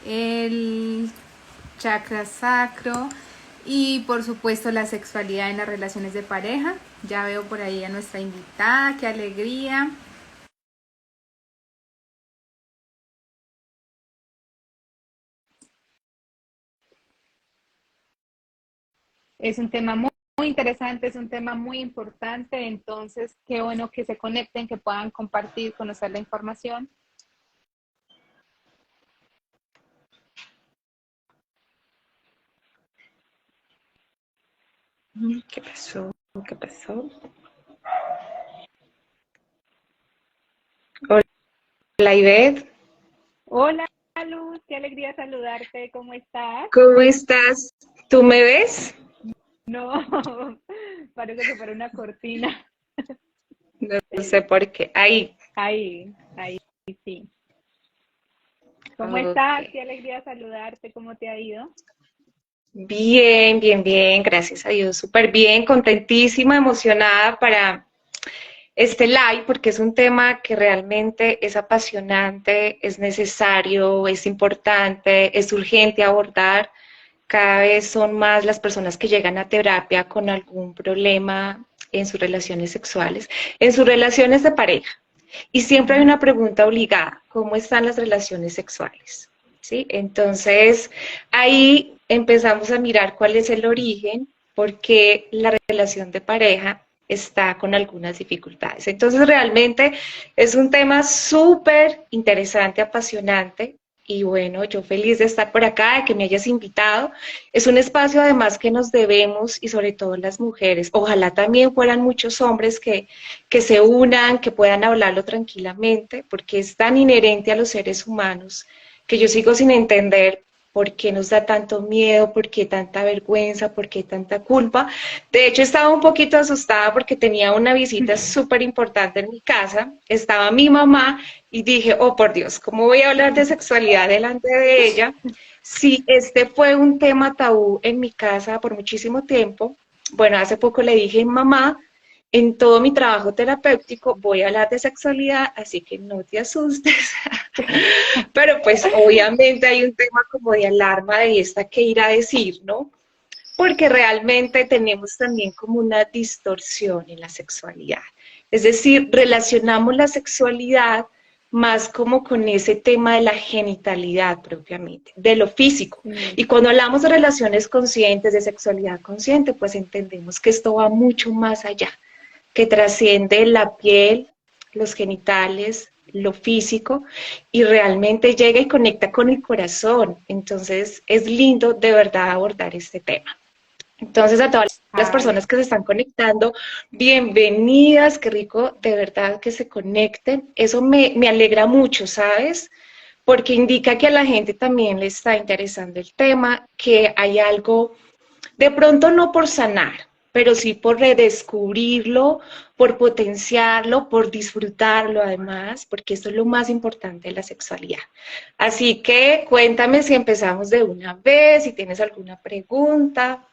el chakra sacro y por supuesto la sexualidad en las relaciones de pareja. Ya veo por ahí a nuestra invitada, qué alegría. Es un tema muy interesante, es un tema muy importante, entonces qué bueno que se conecten, que puedan compartir, conocer la información. ¿Qué pasó? ¿Qué pasó? Hola, Ivette. Hola Luz, qué alegría saludarte, ¿cómo estás? ¿Cómo estás? ¿Tú me ves? No, parece que fuera una cortina. No sé por qué. Ahí. Ahí, sí. ¿Cómo Ok. estás? Qué alegría saludarte, ¿cómo te ha ido? Bien, bien, bien. Gracias a Dios. Súper bien, contentísima, emocionada para este live porque es un tema que realmente es apasionante, es necesario, es importante, es urgente abordar. Cada vez son más las personas que llegan a terapia con algún problema en sus relaciones sexuales, en sus relaciones de pareja. Y siempre hay una pregunta obligada, ¿cómo están las relaciones sexuales? ¿Sí? Entonces, ahí empezamos a mirar cuál es el origen, porque la relación de pareja está con algunas dificultades. Entonces, realmente es un tema súper interesante, apasionante, y bueno, yo feliz de estar por acá, de que me hayas invitado. Es un espacio además que nos debemos y sobre todo las mujeres. Ojalá también fueran muchos hombres que se unan, que puedan hablarlo tranquilamente, porque es tan inherente a los seres humanos que yo sigo sin entender por qué nos da tanto miedo, por qué tanta vergüenza, por qué tanta culpa. De hecho, estaba un poquito asustada porque tenía una visita súper importante en mi casa, estaba mi mamá y dije, oh por Dios, ¿cómo voy a hablar de sexualidad delante de ella? Si este fue un tema tabú en mi casa por muchísimo tiempo, bueno, hace poco le dije, mamá, en todo mi trabajo terapéutico voy a hablar de sexualidad, así que no te asustes. Pero pues obviamente hay un tema como de alarma de esta que ir a decir, ¿no? Porque realmente tenemos también como una distorsión en la sexualidad. Es decir, relacionamos la sexualidad más como con ese tema de la genitalidad propiamente, de lo físico. Sí. Y cuando hablamos de relaciones conscientes, de sexualidad consciente, pues entendemos que esto va mucho más allá, que trasciende la piel, los genitales, lo físico y realmente llega y conecta con el corazón. Entonces es lindo de verdad abordar este tema. Entonces a todas las Ay, personas que se están conectando, bienvenidas, qué rico de verdad que se conecten. Eso me alegra mucho, ¿sabes? Porque indica que a la gente también le está interesando el tema, que hay algo de pronto no por sanar, pero sí por redescubrirlo, por potenciarlo, por disfrutarlo además, porque esto es lo más importante de la sexualidad. Así que cuéntame si empezamos de una vez, si tienes alguna pregunta.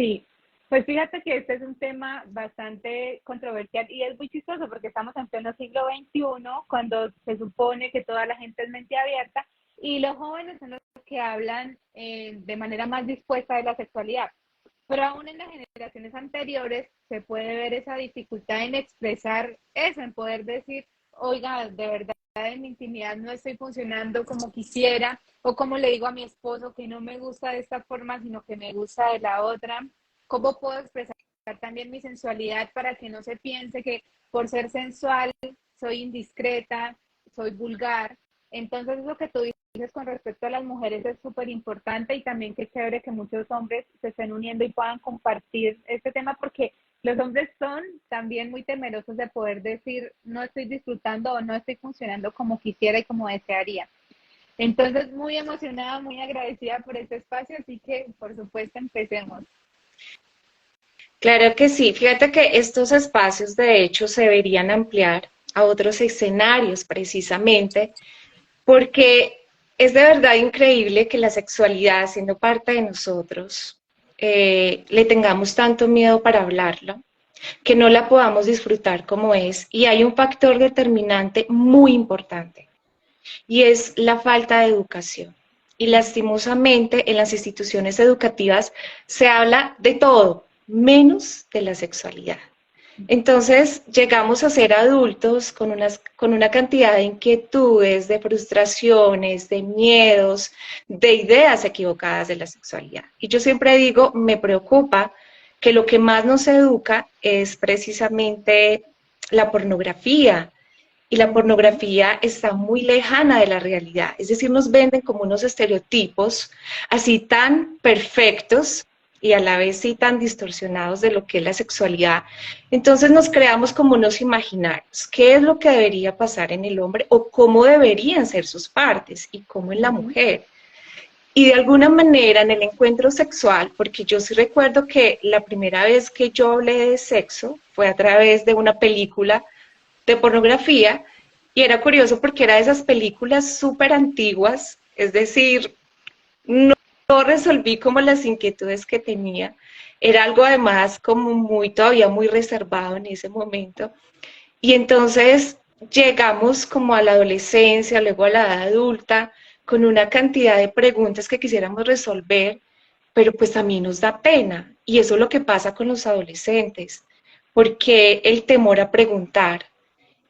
sí, pues fíjate que este es un tema bastante controversial y es muy chistoso porque estamos en pleno siglo XXI, cuando se supone que toda la gente es mente abierta y los jóvenes son los que hablan de manera más dispuesta de la sexualidad. Pero aún en las generaciones anteriores se puede ver esa dificultad en expresar eso, en poder decir, oiga, de verdad en mi intimidad no estoy funcionando como quisiera, o como le digo a mi esposo que no me gusta de esta forma, sino que me gusta de la otra. ¿Cómo puedo expresar también mi sensualidad para que no se piense que por ser sensual soy indiscreta, soy vulgar? Entonces, lo que tú dices con respecto a las mujeres es súper importante y también qué chévere que muchos hombres se estén uniendo y puedan compartir este tema porque los hombres son también muy temerosos de poder decir no estoy disfrutando o no estoy funcionando como quisiera y como desearía. Entonces, muy emocionada, muy agradecida por este espacio, así que por supuesto empecemos. Claro que sí, fíjate que estos espacios de hecho se deberían ampliar a otros escenarios precisamente porque es de verdad increíble que la sexualidad, siendo parte de nosotros, le tengamos tanto miedo para hablarlo, que no la podamos disfrutar como es. Y hay un factor determinante muy importante. y es la falta de educación. Y lastimosamente en las instituciones educativas se habla de todo, menos de la sexualidad. Entonces llegamos a ser adultos con una cantidad de inquietudes, de frustraciones, de miedos, de ideas equivocadas de la sexualidad. Y yo siempre digo, me preocupa que lo que más nos educa es precisamente la pornografía. Y la pornografía está muy lejana de la realidad. Es decir, nos venden como unos estereotipos así tan perfectos y a la vez sí tan distorsionados de lo que es la sexualidad. Entonces nos creamos como unos imaginarios. ¿Qué es lo que debería pasar en el hombre o cómo deberían ser sus partes y cómo en la mujer? Y de alguna manera en el encuentro sexual, porque yo sí recuerdo que la primera vez que yo hablé de sexo fue a través de una película de pornografía, y era curioso porque era de esas películas súper antiguas, es decir, no, no resolví como las inquietudes que tenía, era algo además como muy, todavía muy reservado en ese momento, y entonces llegamos como a la adolescencia, luego a la edad adulta, con una cantidad de preguntas que quisiéramos resolver, pero pues también nos da pena, y eso es lo que pasa con los adolescentes, porque el temor a preguntar,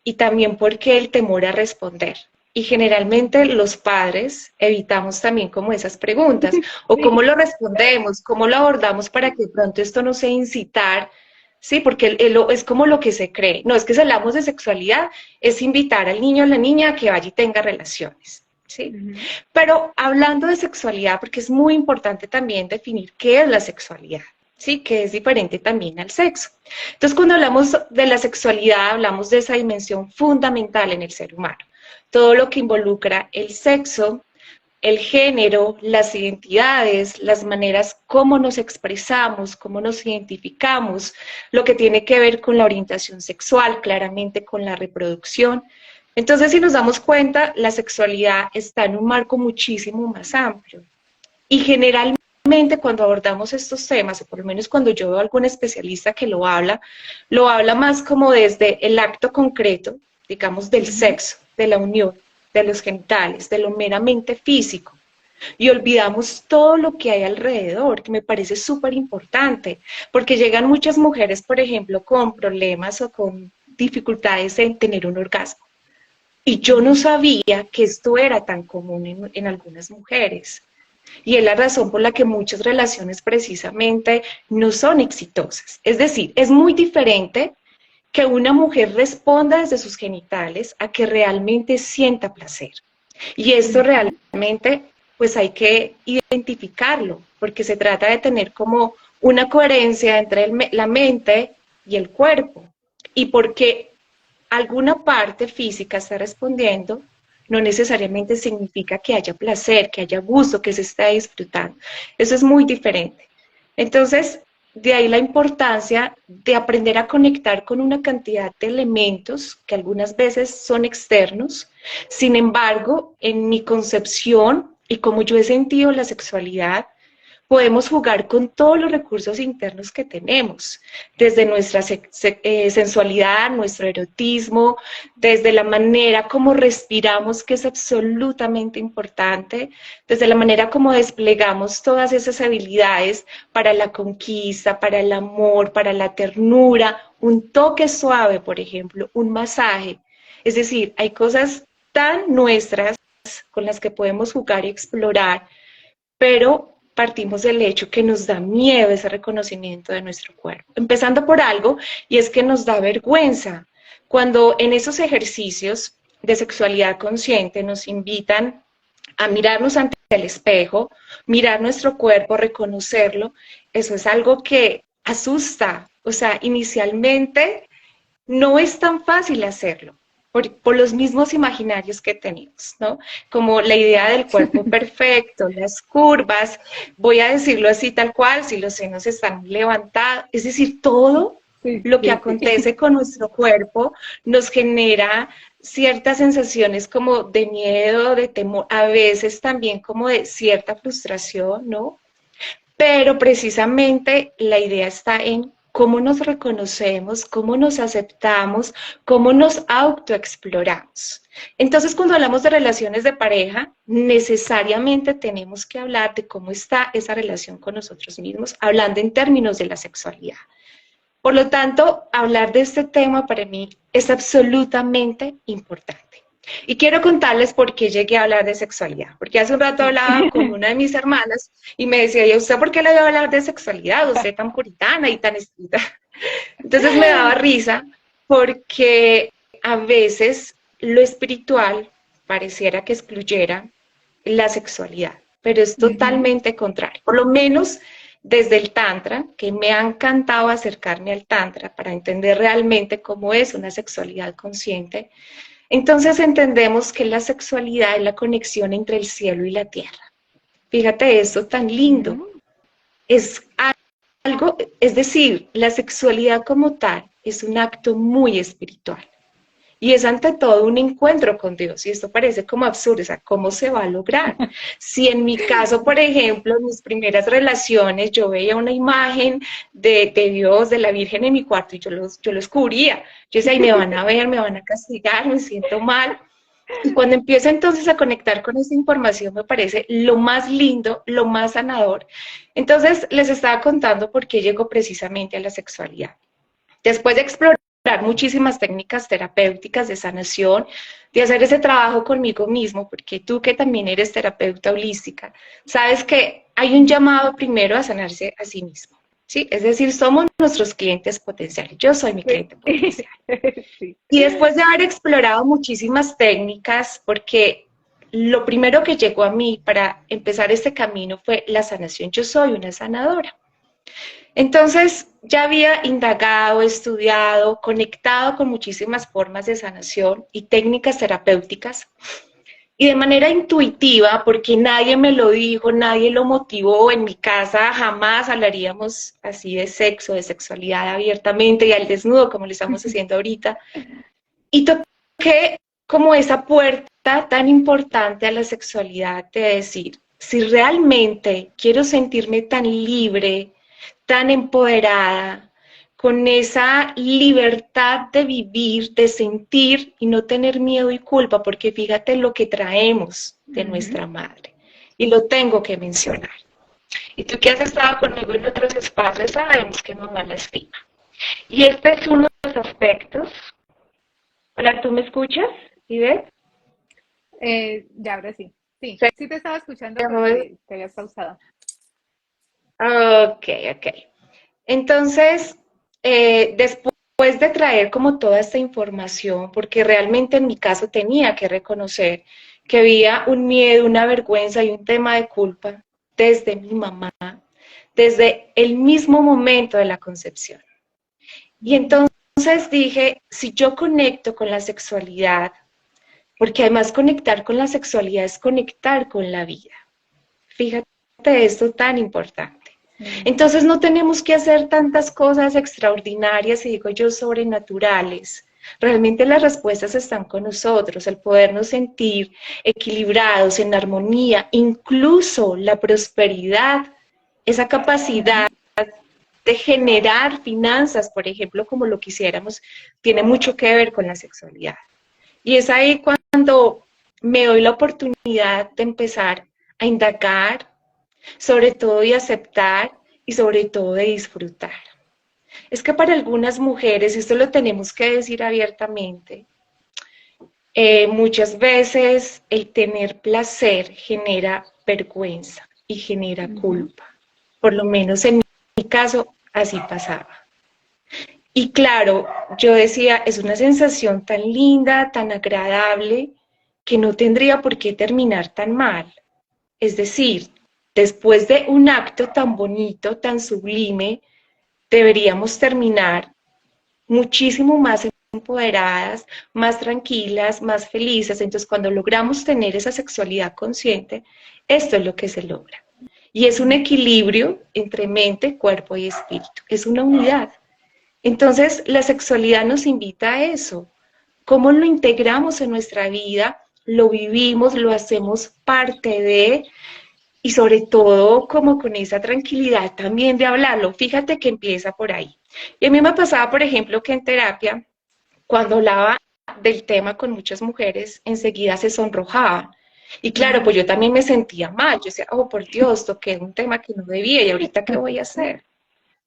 y también porque el temor a responder. Y generalmente los padres evitamos también como esas preguntas, o Sí, cómo lo respondemos, cómo lo abordamos para que de pronto esto no sea incitar, sí, porque es como lo que se cree. No, es que si hablamos de sexualidad, es invitar al niño o la niña a que vaya y tenga relaciones, ¿sí? ujú, Pero hablando de sexualidad, porque es muy importante también definir qué es la sexualidad, ¿sí? Que es diferente también al sexo. Entonces, cuando hablamos de la sexualidad, hablamos de esa dimensión fundamental en el ser humano. Todo lo que involucra el sexo, el género, las identidades, las maneras cómo nos expresamos, cómo nos identificamos, lo que tiene que ver con la orientación sexual, claramente con la reproducción. Entonces, si nos damos cuenta, la sexualidad está en un marco muchísimo más amplio. Y generalmente cuando abordamos estos temas, o por lo menos cuando yo veo a algún especialista que lo habla más como desde el acto concreto, digamos, del ujú. sexo, de la unión, de los genitales, de lo meramente físico. Y olvidamos todo lo que hay alrededor, que me parece súper importante, porque llegan muchas mujeres, por ejemplo, con problemas o con dificultades en tener un orgasmo. Y yo no sabía que esto era tan común en algunas mujeres. Y es la razón por la que muchas relaciones precisamente no son exitosas. Es decir, es muy diferente que una mujer responda desde sus genitales a que realmente sienta placer. Y esto Ujú. realmente, pues hay que identificarlo, porque se trata de tener como una coherencia entre la mente y el cuerpo. Y porque alguna parte física está respondiendo, no necesariamente significa que haya placer, que haya gusto, que se está disfrutando. Eso es muy diferente. Entonces, de ahí la importancia de aprender a conectar con una cantidad de elementos que algunas veces son externos. Sin embargo, en mi concepción y como yo he sentido la sexualidad, podemos jugar con todos los recursos internos que tenemos, desde nuestra sensualidad, nuestro erotismo, desde la manera como respiramos, que es absolutamente importante, desde la manera como desplegamos todas esas habilidades para la conquista, para el amor, para la ternura, un toque suave, por ejemplo, un masaje. Es decir, hay cosas tan nuestras con las que podemos jugar y explorar, pero partimos del hecho que nos da miedo ese reconocimiento de nuestro cuerpo. Empezando por algo, y es que nos da vergüenza. Cuando en esos ejercicios de sexualidad consciente nos invitan a mirarnos ante el espejo, mirar nuestro cuerpo, reconocerlo, eso es algo que asusta. O sea, inicialmente no es tan fácil hacerlo por los mismos imaginarios que tenemos, ¿no? Como la idea del cuerpo perfecto, las curvas, voy a decirlo así tal cual, si los senos están levantados, es decir, todo Sí, lo que sí, sí. acontece con nuestro cuerpo nos genera ciertas sensaciones como de miedo, de temor, a veces también como de cierta frustración, ¿no? Pero precisamente la idea está en cómo nos reconocemos, cómo nos aceptamos, cómo nos autoexploramos. Entonces, cuando hablamos de relaciones de pareja, necesariamente tenemos que hablar de cómo está esa relación con nosotros mismos, hablando en términos de la sexualidad. Por lo tanto, hablar de este tema para mí es absolutamente importante. Y quiero contarles por qué llegué a hablar de sexualidad, porque hace un rato Sí. hablaba con una de mis hermanas y me decía, ¿y usted por qué le iba a hablar de sexualidad? Usted tan puritana y tan estricta. Entonces me daba risa porque a veces lo espiritual pareciera que excluyera la sexualidad, pero es Ujú. totalmente contrario. Por lo menos desde el Tantra, que me ha encantado acercarme al Tantra para entender realmente cómo es una sexualidad consciente. Entonces entendemos que la sexualidad es la conexión entre el cielo y la tierra. Fíjate esto tan lindo. Mm. Es algo, es decir, la sexualidad como tal es un acto muy espiritual. Y es ante todo un encuentro con Dios. Y esto parece como absurdo, o sea, ¿cómo se va a lograr? Si en mi caso, por ejemplo, en mis primeras relaciones, yo veía una imagen de Dios, de la Virgen en mi cuarto y yo los cubría. Yo decía, ay, me van a ver, me van a castigar, me siento mal. Y cuando empiezo entonces a conectar con esta información, me parece lo más lindo, lo más sanador. Entonces, les estaba contando por qué llego precisamente a la sexualidad. Después de explorar muchísimas técnicas terapéuticas de sanación, de hacer ese trabajo conmigo mismo, porque tú que también eres terapeuta holística, sabes que hay un llamado primero a sanarse a sí mismo, ¿sí? Es decir, somos nuestros clientes potenciales. Yo soy mi Sí. cliente potencial. Sí. Y después de haber explorado muchísimas técnicas, porque lo primero que llegó a mí para empezar este camino fue la sanación. Yo soy una sanadora. Entonces, ya había indagado, estudiado, conectado con muchísimas formas de sanación y técnicas terapéuticas, y de manera intuitiva, porque nadie me lo dijo, nadie lo motivó, en mi casa jamás hablaríamos así de sexo, de sexualidad abiertamente y al desnudo, como lo estamos haciendo ahorita, y toqué como esa puerta tan importante a la sexualidad de decir, si realmente quiero sentirme tan libre, tan empoderada, con esa libertad de vivir, de sentir y no tener miedo y culpa, porque fíjate lo que traemos de Ujú. nuestra madre. Y lo tengo que mencionar. Y tú que has estado conmigo en otros espacios, sabemos que mamá la estima. Y este es uno de los aspectos. Hola, ¿tú me escuchas, Ivette? Ya, ahora sí. Sí, Sí. sí te estaba escuchando, pero te habías pausado. Ok, ok. Entonces, después de traer como toda esta información, porque realmente en mi caso tenía que reconocer que había un miedo, una vergüenza y un tema de culpa desde mi mamá, desde el mismo momento de la concepción. Y Ujú. entonces dije, si yo conecto con la sexualidad, porque además conectar con la sexualidad es conectar con la vida. Fíjate esto tan importante. Sí. Entonces no tenemos que hacer tantas cosas extraordinarias y digo yo sobrenaturales. Realmente las respuestas están con nosotros, el podernos sentir equilibrados, en armonía, incluso la prosperidad, esa capacidad Ujú. de generar finanzas, por ejemplo, como lo quisiéramos, tiene mucho que ver con la sexualidad. Y es ahí cuando me doy la oportunidad de empezar a indagar, sobre todo de aceptar y sobre todo de disfrutar. Es que para algunas mujeres, y esto lo tenemos que decir abiertamente, muchas veces el tener placer genera vergüenza y genera Ujú. culpa. Por lo menos en mi caso, así pasaba. Y claro, yo decía, es una sensación tan linda, tan agradable, que no tendría por qué terminar tan mal. Es decir, después de un acto tan bonito, tan sublime, deberíamos terminar muchísimo más empoderadas, más tranquilas, más felices. Entonces, cuando logramos tener esa sexualidad consciente, esto es lo que se logra. Y es un equilibrio entre mente, cuerpo y espíritu. Es una unidad. Entonces, la sexualidad nos invita a eso. ¿Cómo lo integramos en nuestra vida? Lo vivimos, lo hacemos parte de, y sobre todo como con esa tranquilidad también de hablarlo. Fíjate que empieza por ahí. Y a mí me pasaba, por ejemplo, que en terapia, cuando hablaba del tema con muchas mujeres, enseguida se sonrojaba. Y claro, pues yo también me sentía mal. Yo decía, oh, por Dios, toqué un tema que no debía y ahorita qué voy a hacer.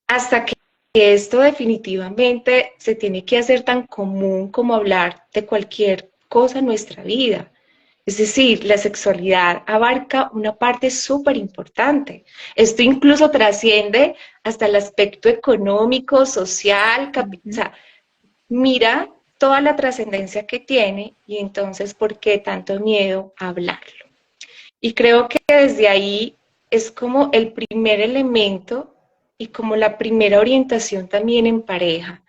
Hasta que esto definitivamente se tiene que hacer tan común como hablar de cualquier cosa en nuestra vida. Es decir, la sexualidad abarca una parte súper importante. Esto incluso trasciende hasta el aspecto económico, social, o sea, mira toda la trascendencia que tiene y entonces, ¿por qué tanto miedo a hablarlo? Y creo que desde ahí es como el primer elemento y como la primera orientación también en pareja.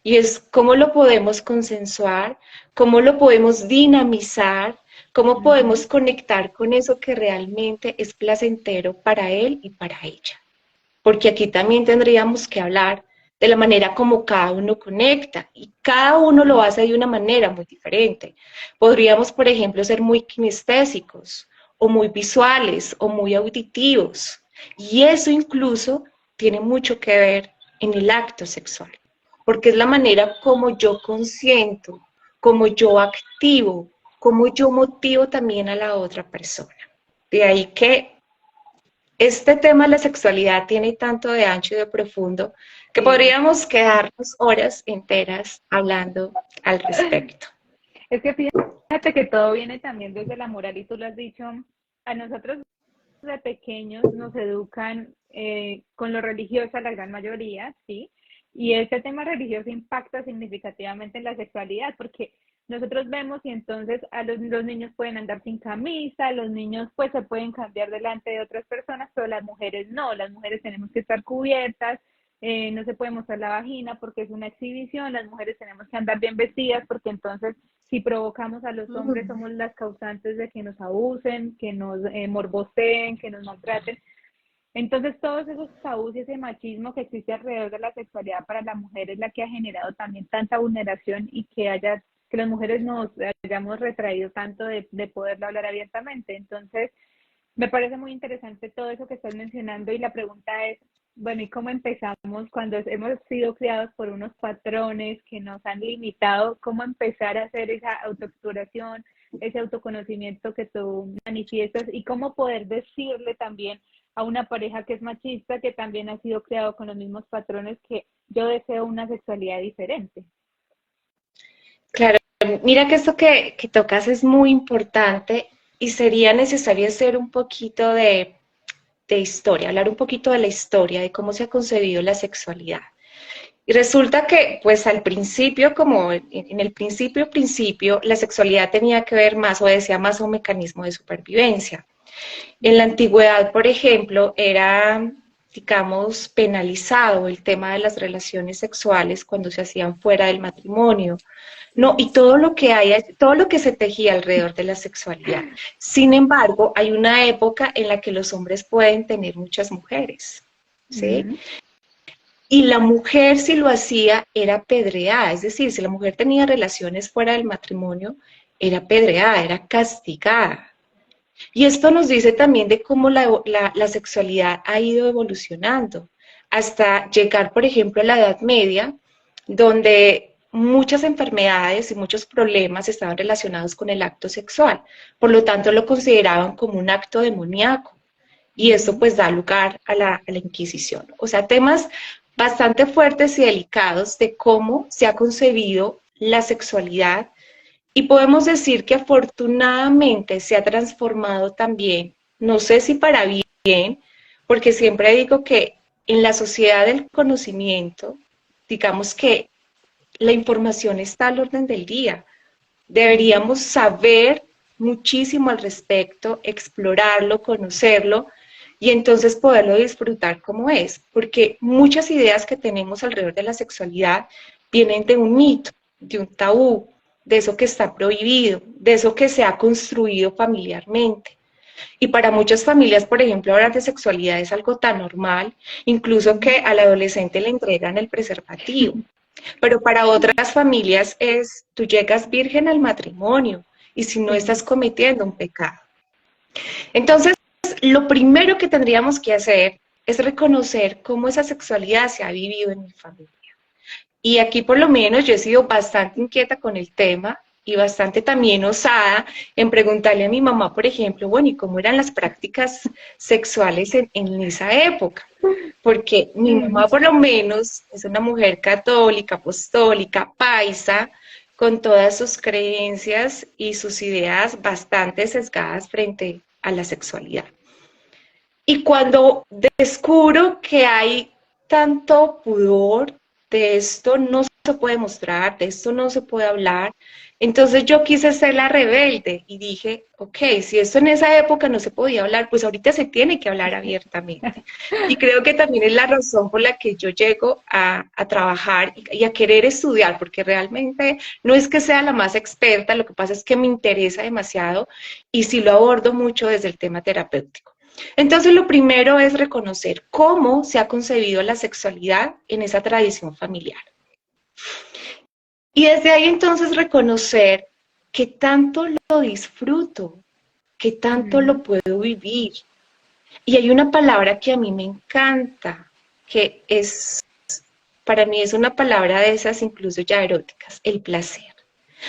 Y es cómo lo podemos consensuar, cómo lo podemos dinamizar, cómo podemos conectar con eso que realmente es placentero para él y para ella. Porque aquí también tendríamos que hablar de la manera como cada uno conecta y cada uno lo hace de una manera muy diferente. Podríamos, por ejemplo, ser muy kinestésicos o muy visuales o muy auditivos y eso incluso tiene mucho que ver en el acto sexual, porque es la manera como yo consiento, como yo activo, como yo motivo también a la otra persona. De ahí que este tema de la sexualidad tiene tanto de ancho y de profundo que Sí. podríamos quedarnos horas enteras hablando al respecto. Es que fíjate que todo viene también desde la moral y tú lo has dicho, a nosotros de pequeños nos educan con lo religioso, la gran mayoría, ¿sí? Y este tema religioso impacta significativamente en la sexualidad, porque nosotros vemos y entonces los niños pueden andar sin camisa, los niños pues se pueden cambiar delante de otras personas, pero las mujeres no, las mujeres tenemos que estar cubiertas, no se puede mostrar la vagina porque es una exhibición, las mujeres tenemos que andar bien vestidas porque entonces si provocamos a los hombres somos las causantes de que nos abusen, que nos morboseen, que nos maltraten. Entonces todos esos tabús y ese machismo que existe alrededor de la sexualidad para la mujer es la que ha generado también tanta vulneración y que las mujeres nos hayamos retraído tanto de poderlo hablar abiertamente. Entonces, me parece muy interesante todo eso que estás mencionando y la pregunta es, bueno, ¿y cómo empezamos cuando hemos sido criados por unos patrones que nos han limitado? ¿Cómo empezar a hacer esa autoexploración, ese autoconocimiento que tú manifiestas y cómo poder decirle también a una pareja que es machista, que también ha sido criado con los mismos patrones, que yo deseo una sexualidad diferente? Claro, mira que esto que tocas es muy importante y sería necesario hacer un poquito de historia, hablar un poquito de la historia, de cómo se ha concebido la sexualidad. Y resulta que, pues al principio, como en el principio, la sexualidad tenía que ver más, obedecía más a un mecanismo de supervivencia. En la antigüedad, por ejemplo, era, digamos, penalizado el tema de las relaciones sexuales cuando se hacían fuera del matrimonio. No, y todo lo que hay, todo lo que se tejía alrededor de la sexualidad. Sin embargo, hay una época en la que los hombres pueden tener muchas mujeres, ¿sí? Uh-huh. Y la mujer, si lo hacía, era apedreada, es decir, si la mujer tenía relaciones fuera del matrimonio, era apedreada, era castigada. Y esto nos dice también de cómo la sexualidad ha ido evolucionando, hasta llegar, por ejemplo, a la Edad Media, donde muchas enfermedades y muchos problemas estaban relacionados con el acto sexual. Por lo tanto, lo consideraban como un acto demoníaco. Y esto Uh-huh. pues da lugar a la Inquisición. O sea, temas bastante fuertes y delicados de cómo se ha concebido la sexualidad y podemos decir que afortunadamente se ha transformado también, no sé si para bien, porque siempre digo que en la sociedad del conocimiento, digamos que la información está al orden del día. Uh-huh. Deberíamos saber muchísimo al respecto, explorarlo, conocerlo y entonces poderlo disfrutar como es, porque muchas ideas que tenemos alrededor de la sexualidad vienen de un mito, de un tabú, de eso que está prohibido, de eso que se ha construido familiarmente. Y para muchas familias, por ejemplo, hablar de sexualidad es algo tan normal, incluso que al adolescente le entregan el preservativo. Pero para otras familias es, tú llegas virgen al matrimonio y si no estás Sí. cometiendo un pecado. Entonces, lo primero que tendríamos que hacer es reconocer cómo esa sexualidad se ha vivido en mi familia. Y aquí por lo menos yo he sido bastante inquieta con el tema y bastante también osada en preguntarle a mi mamá, por ejemplo, bueno, ¿y cómo eran las prácticas sexuales en esa época? Porque mi mamá por lo menos es una mujer católica, apostólica, paisa, con todas sus creencias y sus ideas bastante sesgadas frente a la sexualidad. Y cuando descubro que hay tanto pudor, de esto no se puede mostrar, de esto no se puede hablar, entonces yo quise ser la rebelde y dije, ok, si esto en esa época no se podía hablar, pues ahorita se tiene que hablar abiertamente. Y creo que también es la razón por la que yo llego a trabajar y a querer estudiar, porque realmente no es que sea la más experta, lo que pasa es que me interesa demasiado y sí lo abordo mucho desde el tema terapéutico. Entonces, lo primero es reconocer cómo se ha concebido la sexualidad en esa tradición familiar. Y desde ahí entonces reconocer que tanto lo disfruto, que tanto lo puedo vivir. Y hay una palabra que a mí me encanta, que es, para mí es una palabra de esas incluso ya eróticas, el placer.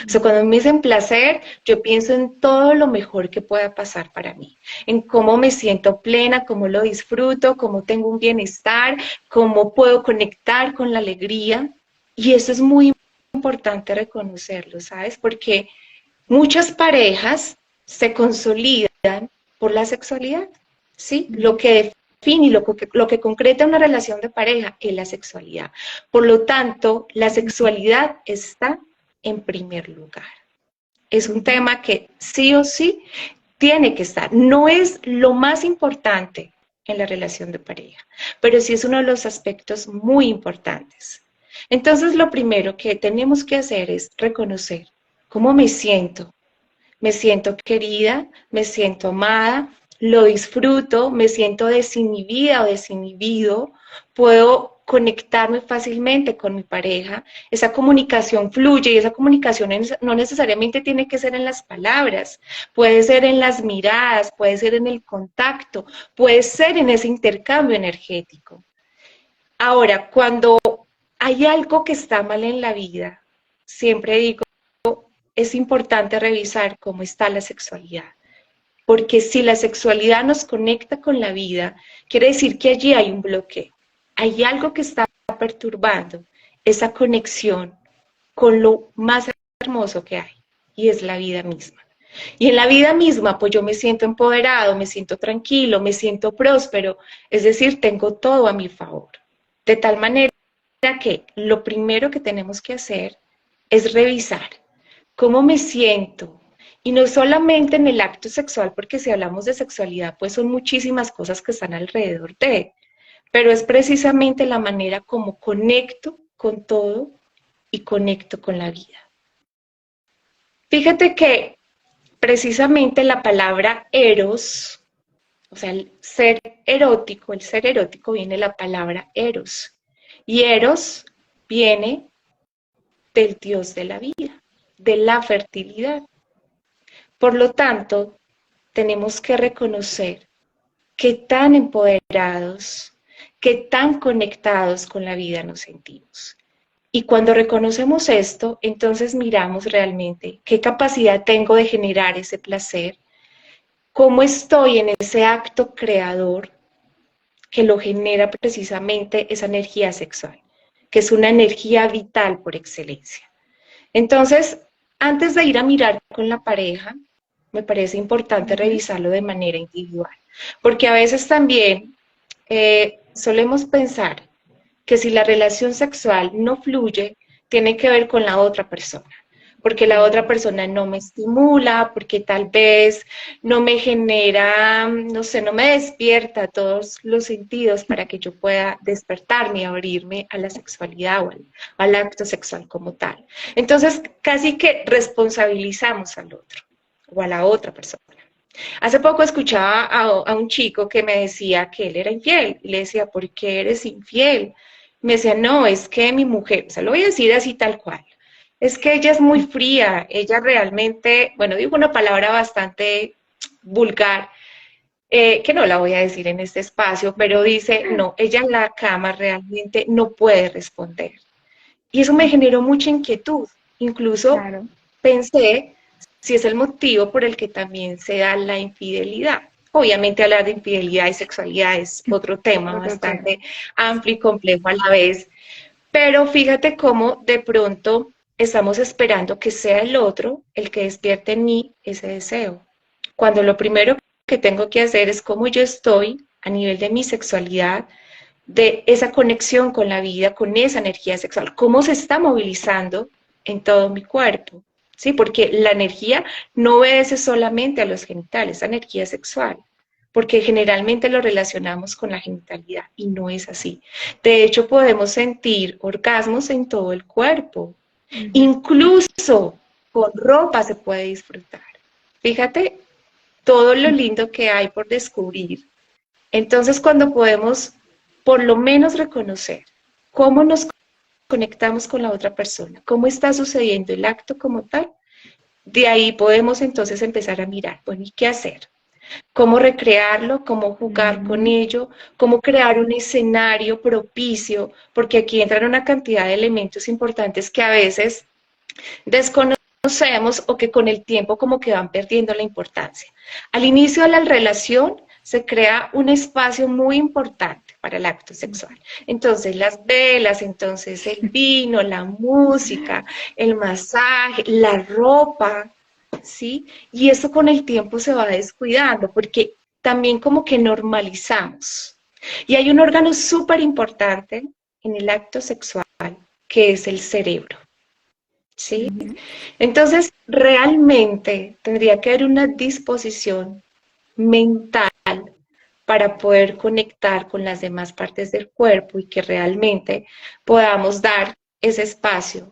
O sea, cuando me dicen placer, yo pienso en todo lo mejor que pueda pasar para mí, en cómo me siento plena, cómo lo disfruto, cómo tengo un bienestar, cómo puedo conectar con la alegría. Y eso es muy importante reconocerlo, ¿sabes? Porque muchas parejas se consolidan por la sexualidad, ¿sí? Lo que define y lo que concreta una relación de pareja es la sexualidad. Por lo tanto, la sexualidad está en primer lugar. Es un tema que sí o sí tiene que estar. No es lo más importante en la relación de pareja, pero sí es uno de los aspectos muy importantes. Entonces, lo primero que tenemos que hacer es reconocer cómo me siento. Me siento querida, me siento amada, lo disfruto, me siento desinhibida o desinhibido, puedo conectarme fácilmente con mi pareja, esa comunicación fluye y esa comunicación no necesariamente tiene que ser en las palabras, puede ser en las miradas, puede ser en el contacto, puede ser en ese intercambio energético. Ahora, cuando hay algo que está mal en la vida, siempre digo, es importante revisar cómo está la sexualidad. Porque si la sexualidad nos conecta con la vida, quiere decir que allí hay un bloqueo. Hay algo que está perturbando esa conexión con lo más hermoso que hay, y es la vida misma. Y en la vida misma, pues yo me siento empoderado, me siento tranquilo, me siento próspero, es decir, tengo todo a mi favor. De tal manera que lo primero que tenemos que hacer es revisar cómo me siento. Y no solamente en el acto sexual, porque si hablamos de sexualidad, pues son muchísimas cosas que están alrededor de, pero es precisamente la manera como conecto con todo y conecto con la vida. Fíjate que precisamente la palabra eros, o sea, el ser erótico viene de la palabra eros. Y eros viene del dios de la vida, de la fertilidad. Por lo tanto, tenemos que reconocer qué tan empoderados, qué tan conectados con la vida nos sentimos. Y cuando reconocemos esto, entonces miramos realmente qué capacidad tengo de generar ese placer, cómo estoy en ese acto creador que lo genera precisamente esa energía sexual, que es una energía vital por excelencia. Entonces, antes de ir a mirar con la pareja, me parece importante revisarlo de manera individual, porque a veces también solemos pensar que si la relación sexual no fluye, tiene que ver con la otra persona, porque la otra persona no me estimula, porque tal vez no me genera, no sé, no me despierta todos los sentidos para que yo pueda despertarme y abrirme a la sexualidad o al acto sexual como tal. Entonces, casi que responsabilizamos al otro o a la otra persona. Hace poco escuchaba a un chico que me decía que él era infiel y le decía, ¿por qué eres infiel? Me decía, no, es que mi mujer, se lo voy a decir así tal cual, es que ella es muy fría, ella realmente, bueno, digo una palabra bastante vulgar, que no la voy a decir en este espacio, pero dice, no, ella en la cama realmente no puede responder. Y eso me generó mucha inquietud. Incluso Claro, pensé si es el motivo por el que también se da la infidelidad. Obviamente hablar de infidelidad y sexualidad es otro tema otro tema. bastante amplio y complejo a la vez, pero fíjate cómo de pronto estamos esperando que sea el otro el que despierte en mí ese deseo, cuando lo primero que tengo que hacer es cómo yo estoy a nivel de mi sexualidad, de esa conexión con la vida, con esa energía sexual, cómo se está movilizando en todo mi cuerpo, ¿sí? Porque la energía no obedece solamente a los genitales, esa energía sexual, porque generalmente lo relacionamos con la genitalidad y no es así. De hecho, podemos sentir orgasmos en todo el cuerpo, Ujú. incluso con ropa se puede disfrutar. Fíjate todo lo lindo que hay por descubrir. Entonces, cuando podemos por lo menos reconocer cómo nos conectamos con la otra persona, cómo está sucediendo el acto como tal, de ahí podemos entonces empezar a mirar, bueno, ¿y qué hacer? ¿Cómo recrearlo? ¿Cómo jugar con Ujú. ello? ¿Cómo crear un escenario propicio? Porque aquí entran una cantidad de elementos importantes que a veces desconocemos o que con el tiempo como que van perdiendo la importancia. Al inicio de la relación se crea un espacio muy importante para el acto sexual. Entonces las velas, entonces el vino, la música, el masaje, la ropa, ¿sí? Y eso con el tiempo se va descuidando porque también como que normalizamos. Y hay un órgano súper importante en el acto sexual que es el cerebro. ¿Sí? Ujú. Entonces, realmente tendría que haber una disposición mental para poder conectar con las demás partes del cuerpo y que realmente podamos dar ese espacio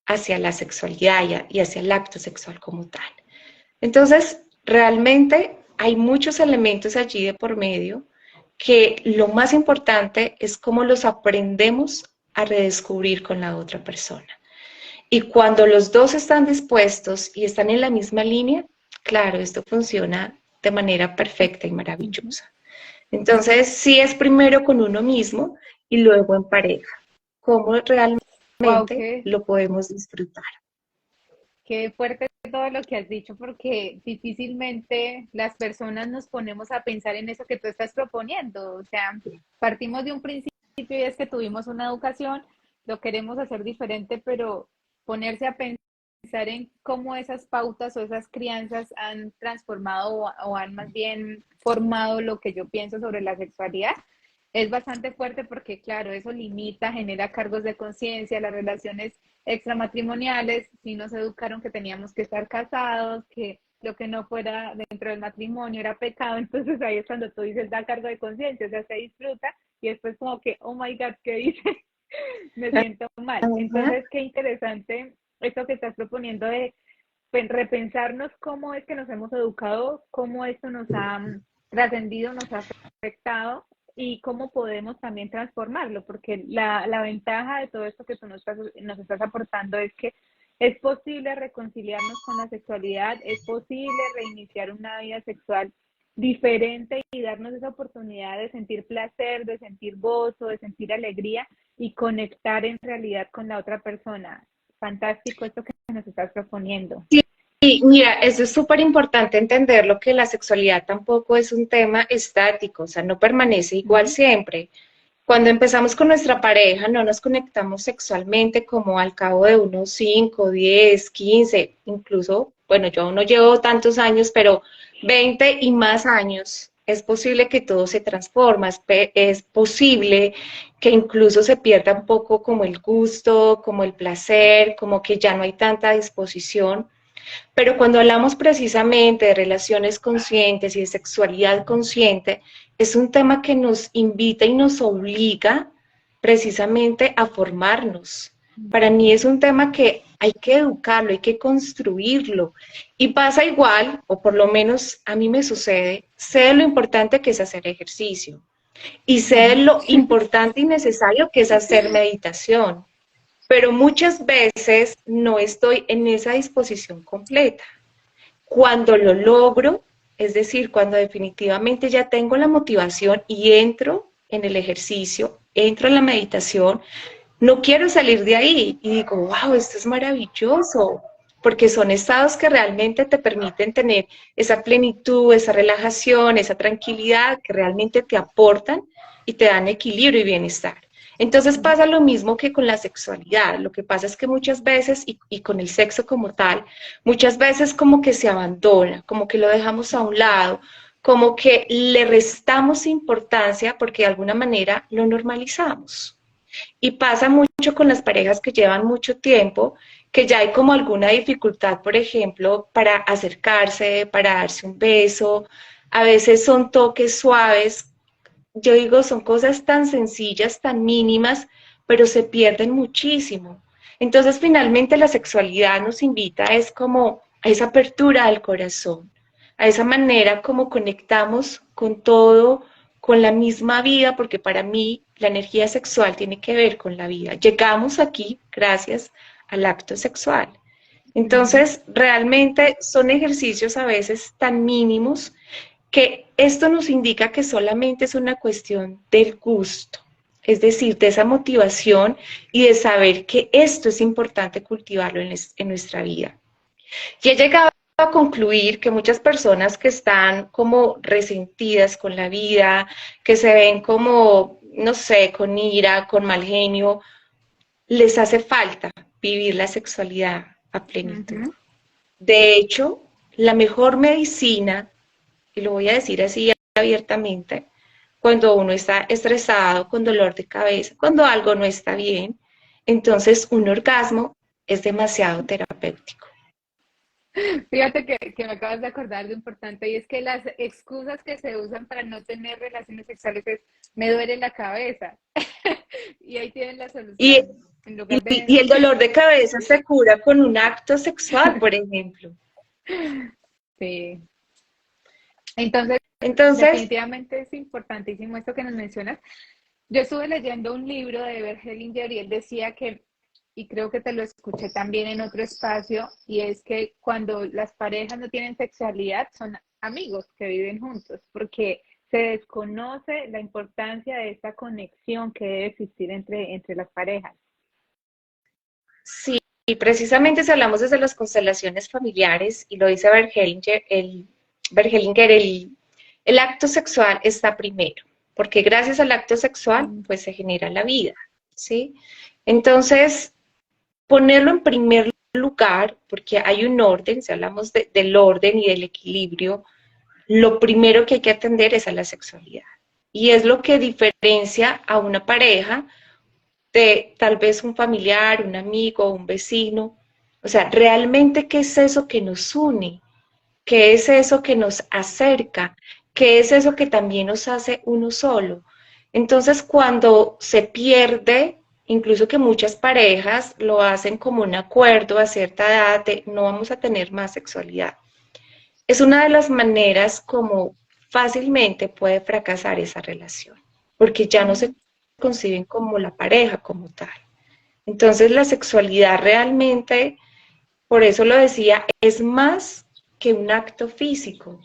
hacia la sexualidad y hacia el acto sexual como tal. Entonces, realmente hay muchos elementos allí de por medio que lo más importante es cómo los aprendemos a redescubrir con la otra persona. Y cuando los dos están dispuestos y están en la misma línea, claro, esto funciona de manera perfecta y Ujú. maravillosa. Entonces, sí es primero con uno mismo y luego en pareja. ¿Cómo Wow, realmente lo podemos disfrutar? qué fuerte todo lo que has dicho, porque difícilmente las personas nos ponemos a pensar en eso que tú estás proponiendo. O sea, partimos de un principio y es que tuvimos una educación, lo queremos hacer diferente, pero ponerse a pensar en cómo esas pautas o esas crianzas han transformado o han más bien formado lo que yo pienso sobre la sexualidad. Es bastante fuerte porque, claro, eso limita, genera cargos de conciencia, las relaciones extramatrimoniales, si nos educaron que teníamos que estar casados, que lo que no fuera dentro del matrimonio era pecado, entonces ahí es cuando tú dices da cargo de conciencia, o sea, se disfruta y después como que, oh my God, ¿qué hice? Me siento mal. Ajá. Entonces, qué interesante esto que estás proponiendo de pues, repensarnos cómo es que nos hemos educado, cómo esto nos ha trascendido, nos ha afectado y cómo podemos también transformarlo, porque la ventaja de todo esto que tú nos estás aportando es que es posible reconciliarnos con la sexualidad, es posible reiniciar una vida sexual diferente y darnos esa oportunidad de sentir placer, de sentir gozo, de sentir alegría y conectar en realidad con la otra persona. Fantástico esto que nos estás proponiendo. Y mira, eso es súper importante entenderlo, que la sexualidad tampoco es un tema estático, o sea, no permanece igual Ujú. siempre. Cuando empezamos con nuestra pareja, no nos conectamos sexualmente como al cabo de unos 5, 10, 15, incluso, bueno, yo aún no llevo tantos años, pero 20 y más años. Es posible que todo se transforma, es posible que incluso se pierda un poco como el gusto, como el placer, como que ya no hay tanta disposición. Pero cuando hablamos precisamente de relaciones conscientes y de sexualidad consciente, es un tema que nos invita y nos obliga precisamente a formarnos. Para mí es un tema que hay que educarlo, hay que construirlo. Y pasa igual, o por lo menos a mí me sucede, sé lo importante que es hacer ejercicio y sé Ujú. lo importante y necesario que es hacer meditación, pero muchas veces no estoy en esa disposición completa. Cuando lo logro, es decir, cuando definitivamente ya tengo la motivación y entro en el ejercicio, entro en la meditación, no quiero salir de ahí. Y digo, wow, esto es maravilloso, porque son estados que realmente te permiten tener esa plenitud, esa relajación, esa tranquilidad, que realmente te aportan y te dan equilibrio y bienestar. Entonces pasa lo mismo que con la sexualidad. Lo que pasa es que muchas veces, y con el sexo como tal, muchas veces como que se abandona, como que lo dejamos a un lado, como que le restamos importancia porque de alguna manera lo normalizamos. Y pasa mucho con las parejas que llevan mucho tiempo, que ya hay como alguna dificultad, por ejemplo, para acercarse, para darse un beso. A veces son toques suaves. Yo digo, son cosas tan sencillas, tan mínimas, pero se pierden muchísimo. Entonces, finalmente la sexualidad nos invita es como a esa apertura al corazón, a esa manera como conectamos con todo, con la misma vida, porque para mí la energía sexual tiene que ver con la vida. Llegamos aquí gracias al acto sexual. Entonces, realmente son ejercicios a veces tan mínimos que esto nos indica que solamente es una cuestión del gusto, es decir, de esa motivación y de saber que esto es importante cultivarlo en nuestra vida. Y he llegado a concluir que muchas personas que están como resentidas con la vida, que se ven como, no sé, con ira, con mal genio, les hace falta vivir la sexualidad a plenitud. Ujú. De hecho, la mejor medicina, y lo voy a decir así abiertamente, cuando uno está estresado, con dolor de cabeza, cuando algo no está bien, entonces un orgasmo es demasiado terapéutico. Fíjate que me acabas de acordar de importante y es que las excusas que se usan para no tener relaciones sexuales es me duele la cabeza y ahí tienen la Y, solución en y, lugar y de el dolor de cabeza se cura con un acto sexual, por ejemplo. sí. Entonces, Entonces, definitivamente es importantísimo esto que nos mencionas. Yo estuve leyendo un libro de Bert Hellinger y él decía que, y creo que te lo escuché también en otro espacio, y es que cuando las parejas no tienen sexualidad son amigos que viven juntos, porque se desconoce la importancia de esta conexión que debe existir entre las parejas. sí, y precisamente si hablamos desde las constelaciones familiares, y lo dice Bergelinger, el acto sexual está primero, porque gracias al acto sexual, Mm. pues se genera la vida, ¿sí? Entonces, ponerlo en primer lugar, porque hay un orden, si hablamos del orden y del equilibrio, lo primero que hay que atender es a la sexualidad. Y es lo que diferencia a una pareja de tal vez un familiar, un amigo, un vecino. O sea, realmente, ¿qué es eso que nos une? ¿Qué es eso que nos acerca? ¿Qué es eso que también nos hace uno solo? Entonces, cuando se pierde, incluso que muchas parejas lo hacen como un acuerdo a cierta edad de no vamos a tener más sexualidad, es una de las maneras como fácilmente puede fracasar esa relación, porque ya no se conciben como la pareja como tal. Entonces la sexualidad realmente, por eso lo decía, es más que un acto físico,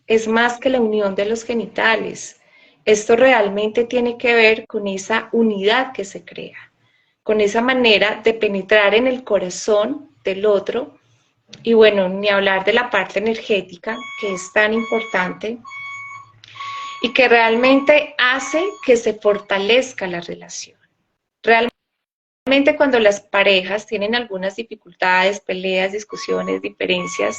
es más que la unión de los genitales. Esto realmente tiene que ver con esa unidad que se crea, con esa manera de penetrar en el corazón del otro y bueno, ni hablar de la parte energética, que es tan importante y que realmente hace que se fortalezca la relación. Realmente cuando las parejas tienen algunas dificultades, peleas, discusiones, diferencias,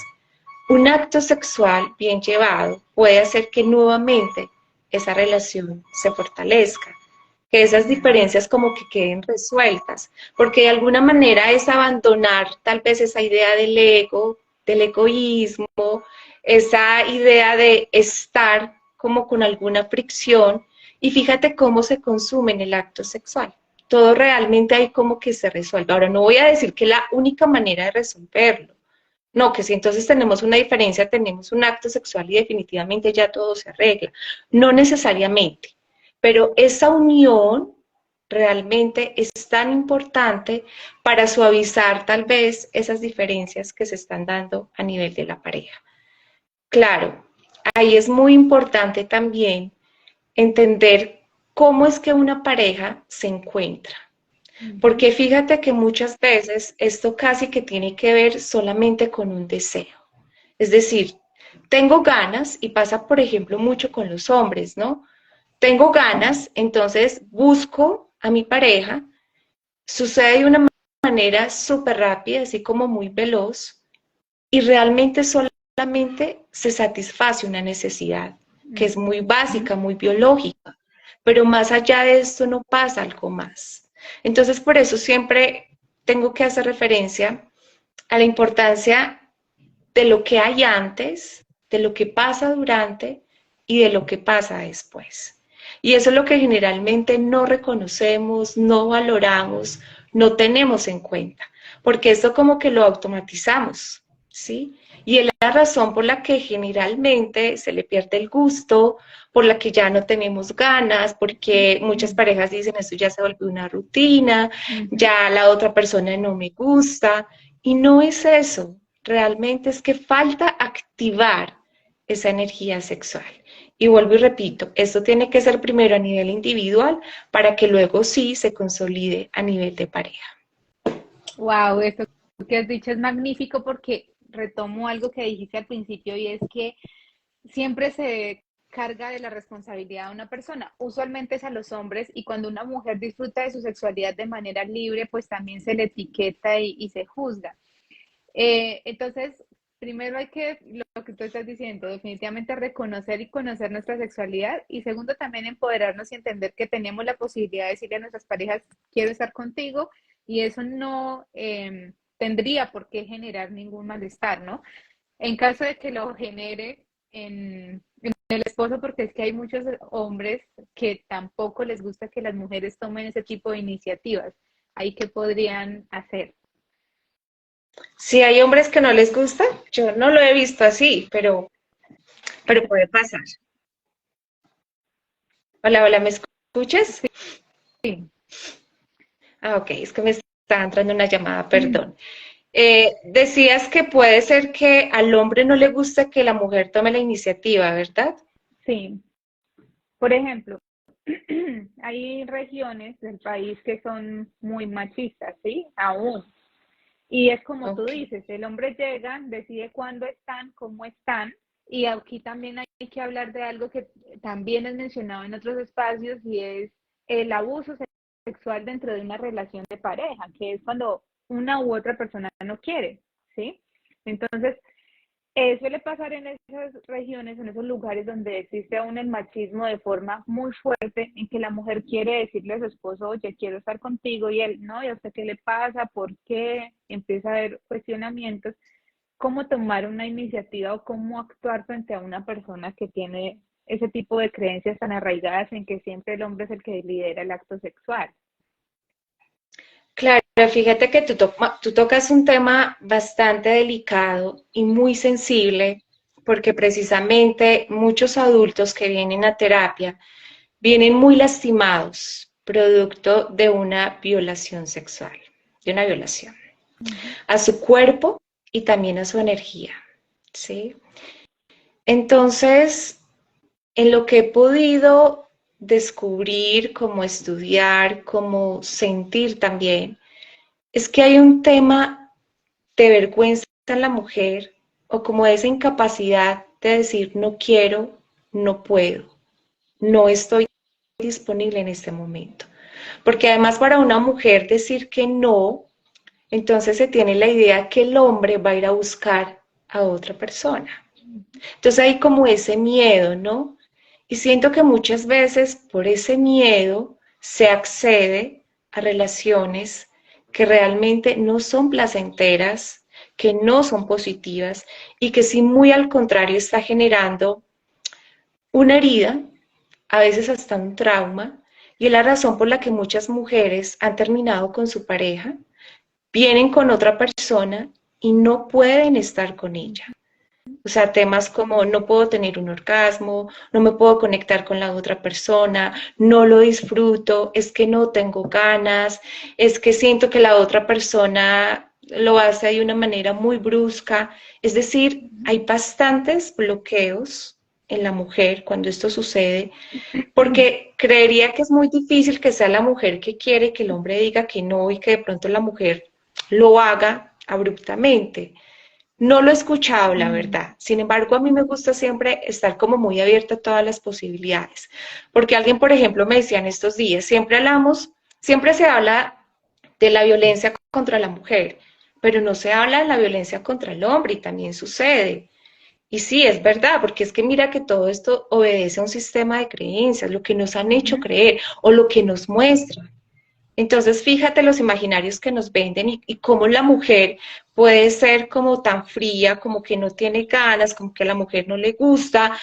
un acto sexual bien llevado puede hacer que nuevamente esa relación se fortalezca, que esas diferencias como que queden resueltas, porque de alguna manera es abandonar tal vez esa idea del ego, del egoísmo, esa idea de estar como con alguna fricción y fíjate cómo se consume en el acto sexual. Todo realmente hay como que se resuelve. Ahora, no voy a decir que la única manera de resolverlo, no, que si entonces tenemos una diferencia, tenemos un acto sexual y definitivamente ya todo se arregla. No necesariamente, pero esa unión realmente es tan importante para suavizar tal vez esas diferencias que se están dando a nivel de la pareja. Claro, ahí es muy importante también entender cómo es que una pareja se encuentra. Ujú. Porque fíjate que muchas veces esto casi que tiene que ver solamente con un deseo. Es decir, tengo ganas, y pasa por ejemplo mucho con los hombres, ¿no? Tengo ganas, entonces busco a mi pareja, sucede de una manera súper rápida, así como muy veloz, y realmente solamente se satisface una necesidad que es muy Ujú. básica, muy biológica, pero más allá de esto no pasa algo más. Entonces, por eso siempre tengo que hacer referencia a la importancia de lo que hay antes, de lo que pasa durante y de lo que pasa después. Y eso es lo que generalmente no reconocemos, no valoramos, no tenemos en cuenta, porque esto como que lo automatizamos, ¿sí? Y es la razón por la que generalmente se le pierde el gusto, por la que ya no tenemos ganas, porque muchas parejas dicen esto ya se volvió una rutina, Ujú. ya la otra persona no me gusta, y no es eso, realmente es que falta activar esa energía sexual. Y vuelvo y repito, esto tiene que ser primero a nivel individual para que luego sí se consolide a nivel de pareja. Wow, esto que has dicho es magnífico porque retomo algo que dijiste al principio y es que siempre se carga de la responsabilidad a una persona. Usualmente es a los hombres y cuando una mujer disfruta de su sexualidad de manera libre, pues también se le etiqueta y se juzga. Entonces, primero hay que, lo que tú estás diciendo, definitivamente reconocer y conocer nuestra sexualidad y segundo también empoderarnos y entender que tenemos la posibilidad de decirle a nuestras parejas, quiero estar contigo y eso no tendría por qué generar ningún malestar, ¿no? En caso de que lo genere en el esposo, porque es que hay muchos hombres que tampoco les gusta que las mujeres tomen ese tipo de iniciativas. Ahí qué podrían hacer. Si hay hombres que no les gusta, yo no lo he visto así, pero puede pasar. Hola, hola, ¿me escuchas? Sí. Ah, ok, es que me está entrando una llamada, perdón. Decías que puede ser que al hombre no le gusta que la mujer tome la iniciativa, ¿verdad? Sí, por ejemplo, hay regiones del país que son muy machistas, ¿sí? Aún. Y es como tú Ok. dices, el hombre llega, decide cuándo están, cómo están, y aquí también hay que hablar de algo que también es mencionado en otros espacios y es el abuso sexual dentro de una relación de pareja, que es cuando una u otra persona no quiere, ¿sí? Entonces, suele pasar en esas regiones, en esos lugares donde existe aún el machismo de forma muy fuerte, en que la mujer quiere decirle a su esposo, oye, quiero estar contigo, y él, no, ¿y a usted qué le pasa? ¿Por qué? Empieza a haber cuestionamientos. ¿Cómo tomar una iniciativa o cómo actuar frente a una persona que tiene ese tipo de creencias tan arraigadas en que siempre el hombre es el que lidera el acto sexual? Claro, fíjate que tú tocas un tema bastante delicado y muy sensible, porque precisamente muchos adultos que vienen a terapia vienen muy lastimados, producto de una violación sexual, de una violación Ujú. a su cuerpo y también a su energía, ¿sí? Entonces, en lo que he podido descubrir, como estudiar, como sentir también, es que hay un tema de vergüenza en la mujer o como esa incapacidad de decir no quiero, no puedo, no estoy disponible en este momento. Porque además para una mujer decir que no, entonces se tiene la idea que el hombre va a ir a buscar a otra persona. Entonces hay como ese miedo, ¿no? Y siento que muchas veces por ese miedo se accede a relaciones que realmente no son placenteras, que no son positivas y que sí muy al contrario está generando una herida, a veces hasta un trauma, y es la razón por la que muchas mujeres han terminado con su pareja, vienen con otra persona y no pueden estar con ella. O sea, temas como no puedo tener un orgasmo, no me puedo conectar con la otra persona, no lo disfruto, es que no tengo ganas, es que siento que la otra persona lo hace de una manera muy brusca. Es decir, hay bastantes bloqueos en la mujer cuando esto sucede, porque creería que es muy difícil que sea la mujer que quiere que el hombre diga que no y que de pronto la mujer lo haga abruptamente. No lo he escuchado, la Mm, verdad. Sin embargo, a mí me gusta siempre estar como muy abierta a todas las posibilidades. Porque alguien, por ejemplo, me decía en estos días, siempre se habla de la violencia contra la mujer, pero no se habla de la violencia contra el hombre y también sucede. Y sí, es verdad, porque es que mira que todo esto obedece a un sistema de creencias, lo que nos han hecho ujú, creer o lo que nos muestran. Entonces, fíjate los imaginarios que nos venden y cómo la mujer puede ser como tan fría, como que no tiene ganas, como que a la mujer no le gusta,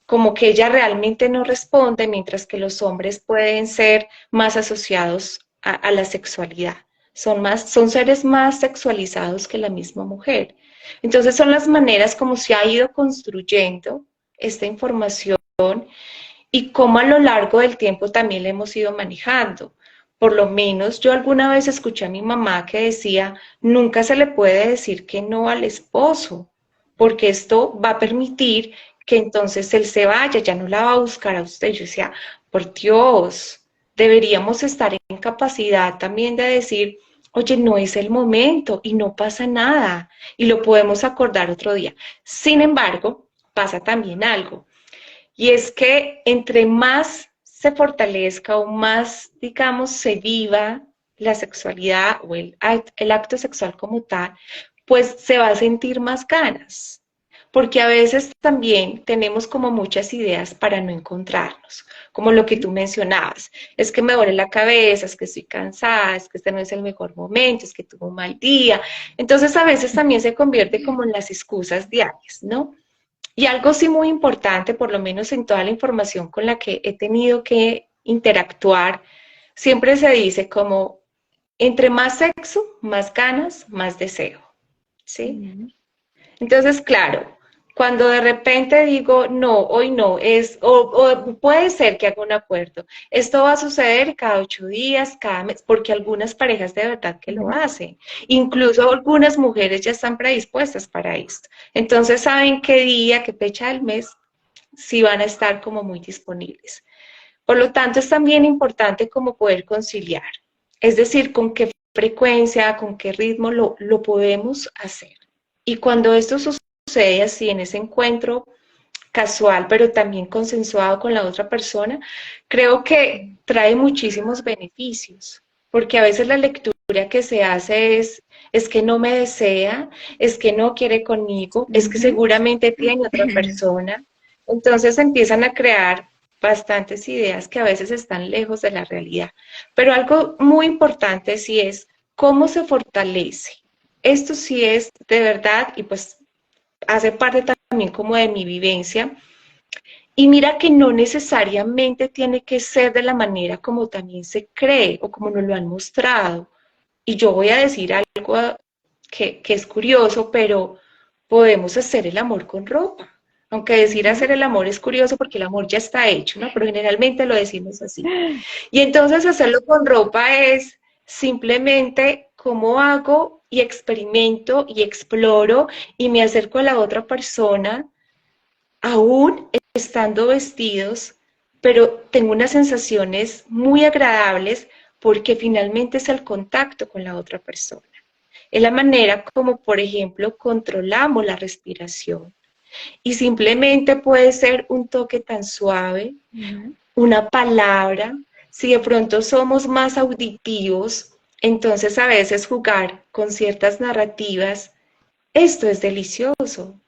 como que ella realmente no responde, mientras que los hombres pueden ser más asociados a la sexualidad. Son seres más sexualizados que la misma mujer. Entonces, son las maneras como se ha ido construyendo esta información y cómo a lo largo del tiempo también la hemos ido manejando. Por lo menos yo alguna vez escuché a mi mamá que decía, nunca se le puede decir que no al esposo, porque esto va a permitir que entonces él se vaya, ya no la va a buscar a usted. Yo decía, por Dios, deberíamos estar en capacidad también de decir, oye, no es el momento y no pasa nada y lo podemos acordar otro día. Sin embargo, pasa también algo. Y es que entre más se fortalezca o más, digamos, se viva la sexualidad o el acto sexual como tal, pues se va a sentir más ganas. Porque a veces también tenemos como muchas ideas para no encontrarnos, como lo que ujú. tú mencionabas. Es que me duele la cabeza, es que estoy cansada, es que este no es el mejor momento, es que tuve un mal día. Entonces a veces también se convierte como en las excusas diarias, ¿no? Y algo sí muy importante, por lo menos en toda la información con la que he tenido que interactuar, siempre se dice como, entre más sexo, más ganas, más deseo, ¿sí? Ujú. Entonces, claro, cuando de repente digo, no, hoy no, o puede ser que haga un acuerdo, esto va a suceder cada 8 días, cada mes, porque algunas parejas de verdad que lo Ujú. hacen. Incluso algunas mujeres ya están predispuestas para esto. Entonces saben qué día, qué fecha del mes, sí van a estar como muy disponibles. Por lo tanto, es también importante como poder conciliar, es decir, con qué frecuencia, con qué ritmo lo podemos hacer. Y cuando esto sucede así en ese encuentro casual, pero también consensuado con la otra persona, creo que trae muchísimos beneficios, porque a veces la lectura que se hace es que no me desea, es que no quiere conmigo, es que Ujú. seguramente tiene otra persona. Entonces empiezan a crear bastantes ideas que a veces están lejos de la realidad. Pero algo muy importante sí es cómo se fortalece. Esto sí es de verdad y pues hace parte también como de mi vivencia. Y mira que no necesariamente tiene que ser de la manera como también se cree o como nos lo han mostrado. Y yo voy a decir algo que es curioso, pero podemos hacer el amor con ropa. Aunque decir Ujú. hacer el amor es curioso porque el amor ya está hecho, ¿no? Pero generalmente lo decimos así. Y entonces hacerlo con ropa es simplemente cómo hago y experimento y exploro y me acerco a la otra persona aún estando vestidos, pero tengo unas sensaciones muy agradables porque finalmente es el contacto con la otra persona. Es la manera como, por ejemplo, controlamos la respiración. Y simplemente puede ser un toque tan suave, Ujú. una palabra. Si de pronto somos más auditivos, entonces a veces jugar con ciertas narrativas, esto es delicioso.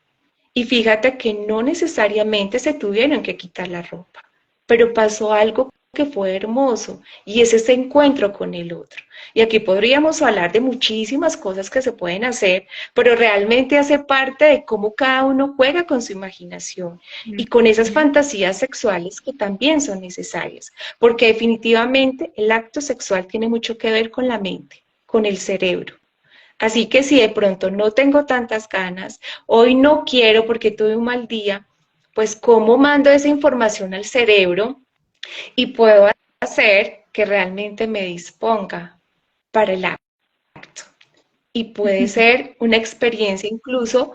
Y fíjate que no necesariamente se tuvieron que quitar la ropa, pero pasó algo que fue hermoso y es ese encuentro con el otro. Y aquí podríamos hablar de muchísimas cosas que se pueden hacer, pero realmente hace parte de cómo cada uno juega con su imaginación y con esas Ujú. fantasías sexuales que también son necesarias, porque definitivamente el acto sexual tiene mucho que ver con la mente, con el cerebro. Así que si de pronto no tengo tantas ganas, hoy no quiero porque tuve un mal día, pues cómo mando esa información al cerebro y puedo hacer que realmente me disponga para el acto. Y puede ser una experiencia incluso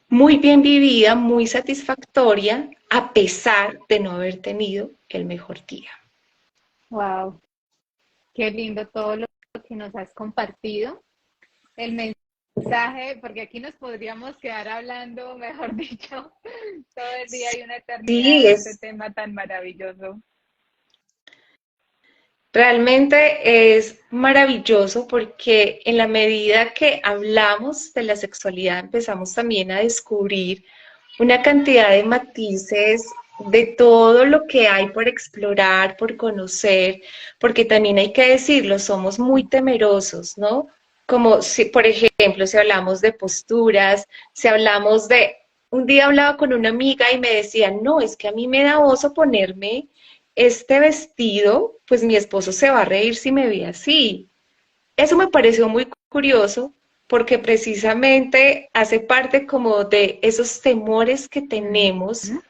muy bien vivida, muy satisfactoria, a pesar de no haber tenido el mejor día. Wow, qué lindo todo lo que nos has compartido. El mensaje, porque aquí nos podríamos quedar hablando, mejor dicho, todo el día y una eternidad Sí, de este es tema tan maravilloso. realmente es maravilloso porque en la medida que hablamos de la sexualidad empezamos también a descubrir una cantidad de matices de todo lo que hay por explorar, por conocer, porque también hay que decirlo, somos muy temerosos, ¿no? Como si, por ejemplo, si hablamos de posturas, si hablamos de, un día hablaba con una amiga y me decía, no, es que a mí me da oso ponerme este vestido, pues mi esposo se va a reír si me ve así. Eso me pareció muy curioso porque precisamente hace parte como de esos temores que tenemos Ujú.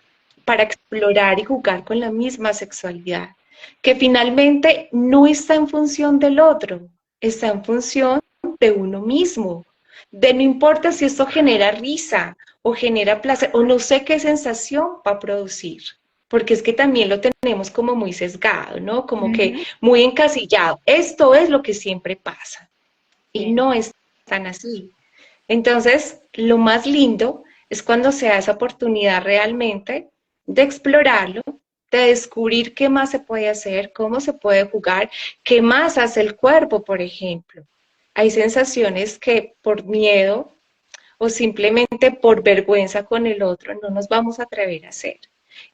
para explorar y jugar con la misma sexualidad, que finalmente no está en función del otro, está en función de uno mismo, de no importa si esto genera risa o genera placer o no sé qué sensación va a producir, porque es que también lo tenemos como muy sesgado, ¿no? Como que Ujú. muy encasillado. Esto es lo que siempre pasa y Sí, no es tan así. Entonces, lo más lindo es cuando se da esa oportunidad realmente de explorarlo, de descubrir qué más se puede hacer, cómo se puede jugar, qué más hace el cuerpo, por ejemplo. Hay sensaciones que por miedo o simplemente por vergüenza con el otro no nos vamos a atrever a hacer.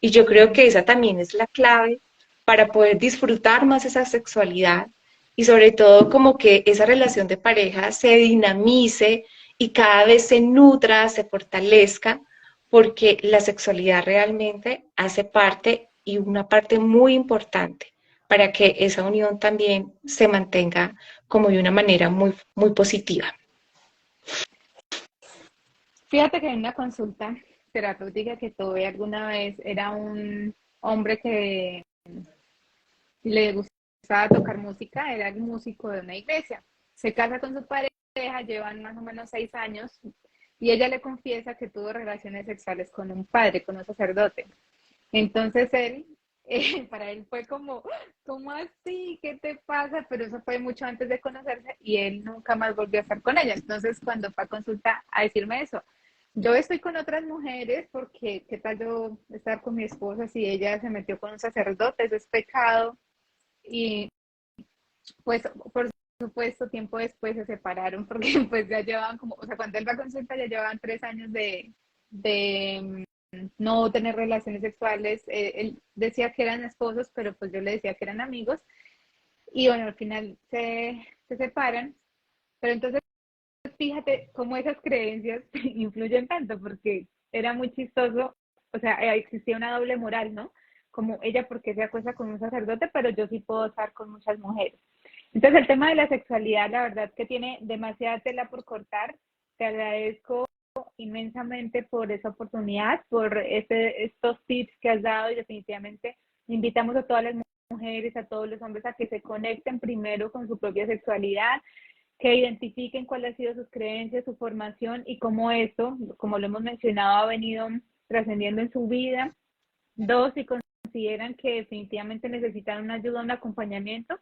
Y yo creo que esa también es la clave para poder disfrutar más esa sexualidad y sobre todo como que esa relación de pareja se dinamice y cada vez se nutra, se fortalezca, porque la sexualidad realmente hace parte y una parte muy importante para que esa unión también se mantenga como de una manera muy, muy positiva. fíjate que en una consulta terapéutica que tuve alguna vez era un hombre que le gustaba tocar música, era el músico de una iglesia. Se casa con su pareja, llevan más o menos 6 años y ella le confiesa que tuvo relaciones sexuales con un padre, con un sacerdote. Entonces él, para él fue como, ¿cómo así? ¿Qué te pasa? Pero eso fue mucho antes de conocerse y él nunca más volvió a estar con ella. Entonces cuando fue a consulta a decirme eso, yo estoy con otras mujeres porque qué tal yo estar con mi esposa si ella se metió con un sacerdote, eso es pecado. Y pues por supuesto tiempo después se separaron porque pues ya llevaban como, o sea, cuando él va a consulta ya llevaban 3 años de no tener relaciones sexuales. Él decía que eran esposos, pero pues yo le decía que eran amigos. Y bueno, al final se separan. Pero entonces fíjate cómo esas creencias influyen tanto, porque era muy chistoso, o sea, existía una doble moral, ¿no? Como ella porque se acuesta con un sacerdote, pero yo sí puedo estar con muchas mujeres. Entonces el tema de la sexualidad, la verdad que tiene demasiada tela por cortar. Te agradezco inmensamente por esa oportunidad, por estos tips que has dado y definitivamente invitamos a todas las mujeres, a todos los hombres a que se conecten primero con su propia sexualidad, que identifiquen cuáles han sido sus creencias, su formación y cómo eso, como lo hemos mencionado, ha venido trascendiendo en su vida. Dos, si consideran que definitivamente necesitan una ayuda, un acompañamiento,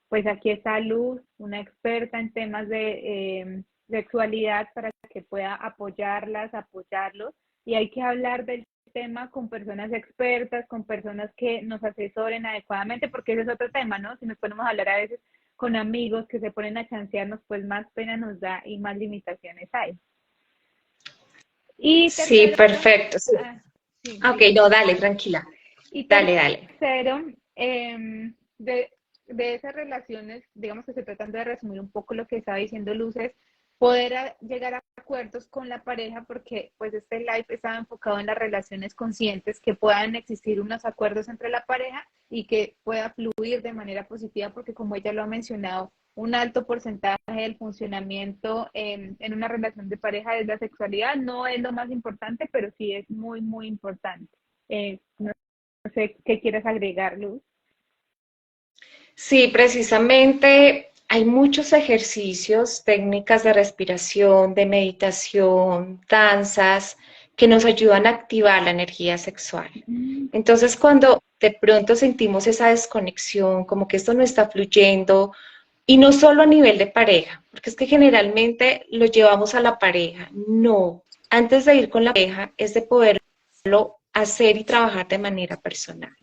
pues aquí está Luz, una experta en temas de sexualidad para que pueda apoyarlas, apoyarlos. Y hay que hablar del tema con personas expertas, con personas que nos asesoren adecuadamente, porque ese es otro tema, ¿no? Si nos ponemos a hablar a veces con amigos que se ponen a chancearnos, pues más pena nos da y más limitaciones hay. Y Sí, tercero, perfecto. Sí. sí, Ok, dime. no, dale, tranquila. Y Dale, dale. tercero, de esas relaciones, digamos que se tratando de resumir un poco lo que estaba diciendo Luz, es poder llegar a acuerdos con la pareja, porque pues este live estaba enfocado en las relaciones conscientes, que puedan existir unos acuerdos entre la pareja y que pueda fluir de manera positiva, porque como ella lo ha mencionado, un alto porcentaje del funcionamiento en una relación de pareja es la sexualidad. No es lo más importante, pero sí es muy, muy importante. No sé qué quieres agregar, Luz. Sí, precisamente hay muchos ejercicios, técnicas de respiración, de meditación, danzas, que nos ayudan a activar la energía sexual. Entonces, cuando de pronto sentimos esa desconexión, como que esto no está fluyendo, y no solo a nivel de pareja, porque es que generalmente lo llevamos a la pareja. No, antes de ir con la pareja es de poderlo hacer y trabajar de manera personal.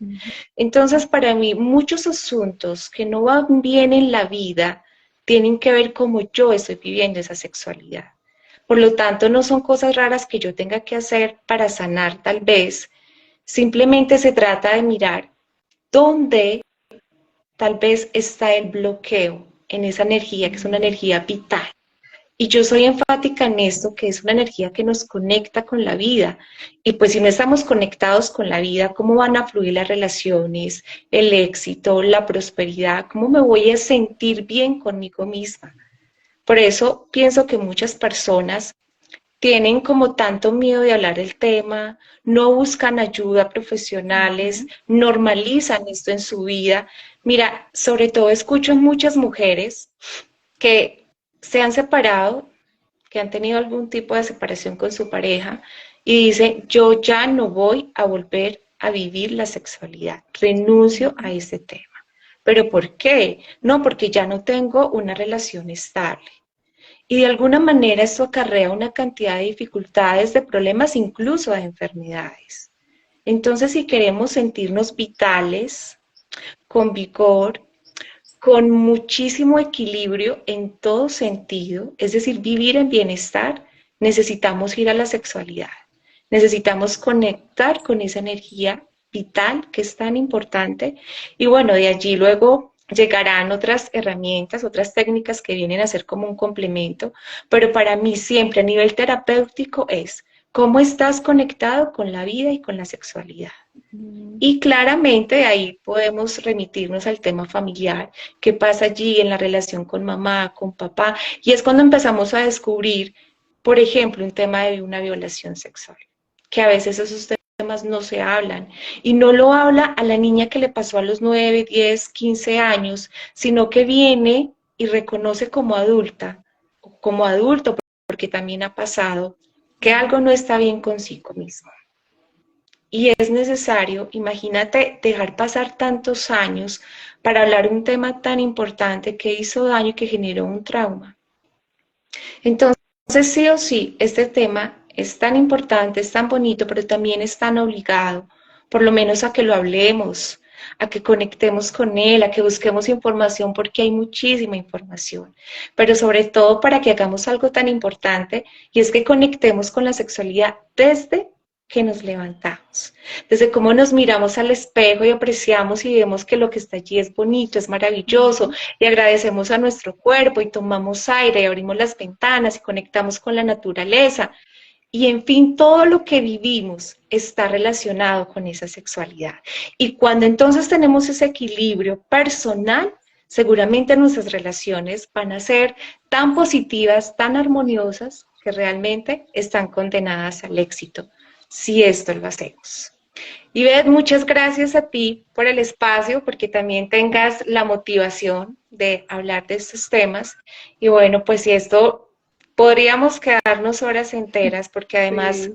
Entonces, para mí, muchos asuntos que no van bien en la vida tienen que ver cómo yo estoy viviendo esa sexualidad. Por lo tanto, no son cosas raras que yo tenga que hacer para sanar, tal vez. Simplemente se trata de mirar dónde tal vez está el bloqueo en esa energía, que es una energía vital. Y yo soy enfática en esto, que es una energía que nos conecta con la vida. Y pues si no estamos conectados con la vida, ¿cómo van a fluir las relaciones, el éxito, la prosperidad? ¿Cómo me voy a sentir bien conmigo misma? Por eso pienso que muchas personas tienen como tanto miedo de hablar del tema, no buscan ayuda profesionales, normalizan esto en su vida. Mira, sobre todo escucho muchas mujeres que se han separado, que han tenido algún tipo de separación con su pareja y dicen, yo ya no voy a volver a vivir la sexualidad, renuncio a este tema. ¿Pero por qué? No, porque ya no tengo una relación estable. Y de alguna manera esto acarrea una cantidad de dificultades, de problemas, incluso de enfermedades. Entonces, si queremos sentirnos vitales, con vigor, con muchísimo equilibrio en todo sentido, es decir, vivir en bienestar, necesitamos ir a la sexualidad. Necesitamos conectar con esa energía vital que es tan importante y bueno, de allí luego llegarán otras herramientas, otras técnicas que vienen a ser como un complemento, pero para mí siempre a nivel terapéutico es cómo estás conectado con la vida y con la sexualidad. Y claramente ahí podemos remitirnos al tema familiar, qué pasa allí en la relación con mamá, con papá, y es cuando empezamos a descubrir, por ejemplo, un tema de una violación sexual, que a veces esos temas no se hablan, y no lo habla a la niña que le pasó a los 9, 10, 15 años, sino que viene y reconoce como adulta, como adulto, porque también ha pasado, que algo no está bien consigo mismo. Y es necesario, imagínate, dejar pasar tantos años para hablar un tema tan importante que hizo daño y que generó un trauma. Entonces, sí o sí, este tema es tan importante, es tan bonito, pero también es tan obligado, por lo menos a que lo hablemos, a que conectemos con él, a que busquemos información, porque hay muchísima información, pero sobre todo para que hagamos algo tan importante, y es que conectemos con la sexualidad desde que nos levantamos, desde cómo nos miramos al espejo y apreciamos y vemos que lo que está allí es bonito, es maravilloso, y agradecemos a nuestro cuerpo y tomamos aire y abrimos las ventanas y conectamos con la naturaleza. Y en fin, todo lo que vivimos está relacionado con esa sexualidad. Y cuando entonces tenemos ese equilibrio personal, seguramente nuestras relaciones van a ser tan positivas, tan armoniosas, que realmente están condenadas al éxito, si esto lo hacemos. Y Beth, muchas gracias a ti por el espacio, porque también tengas la motivación de hablar de estos temas. Y bueno, pues si esto podríamos quedarnos horas enteras, porque además Sí.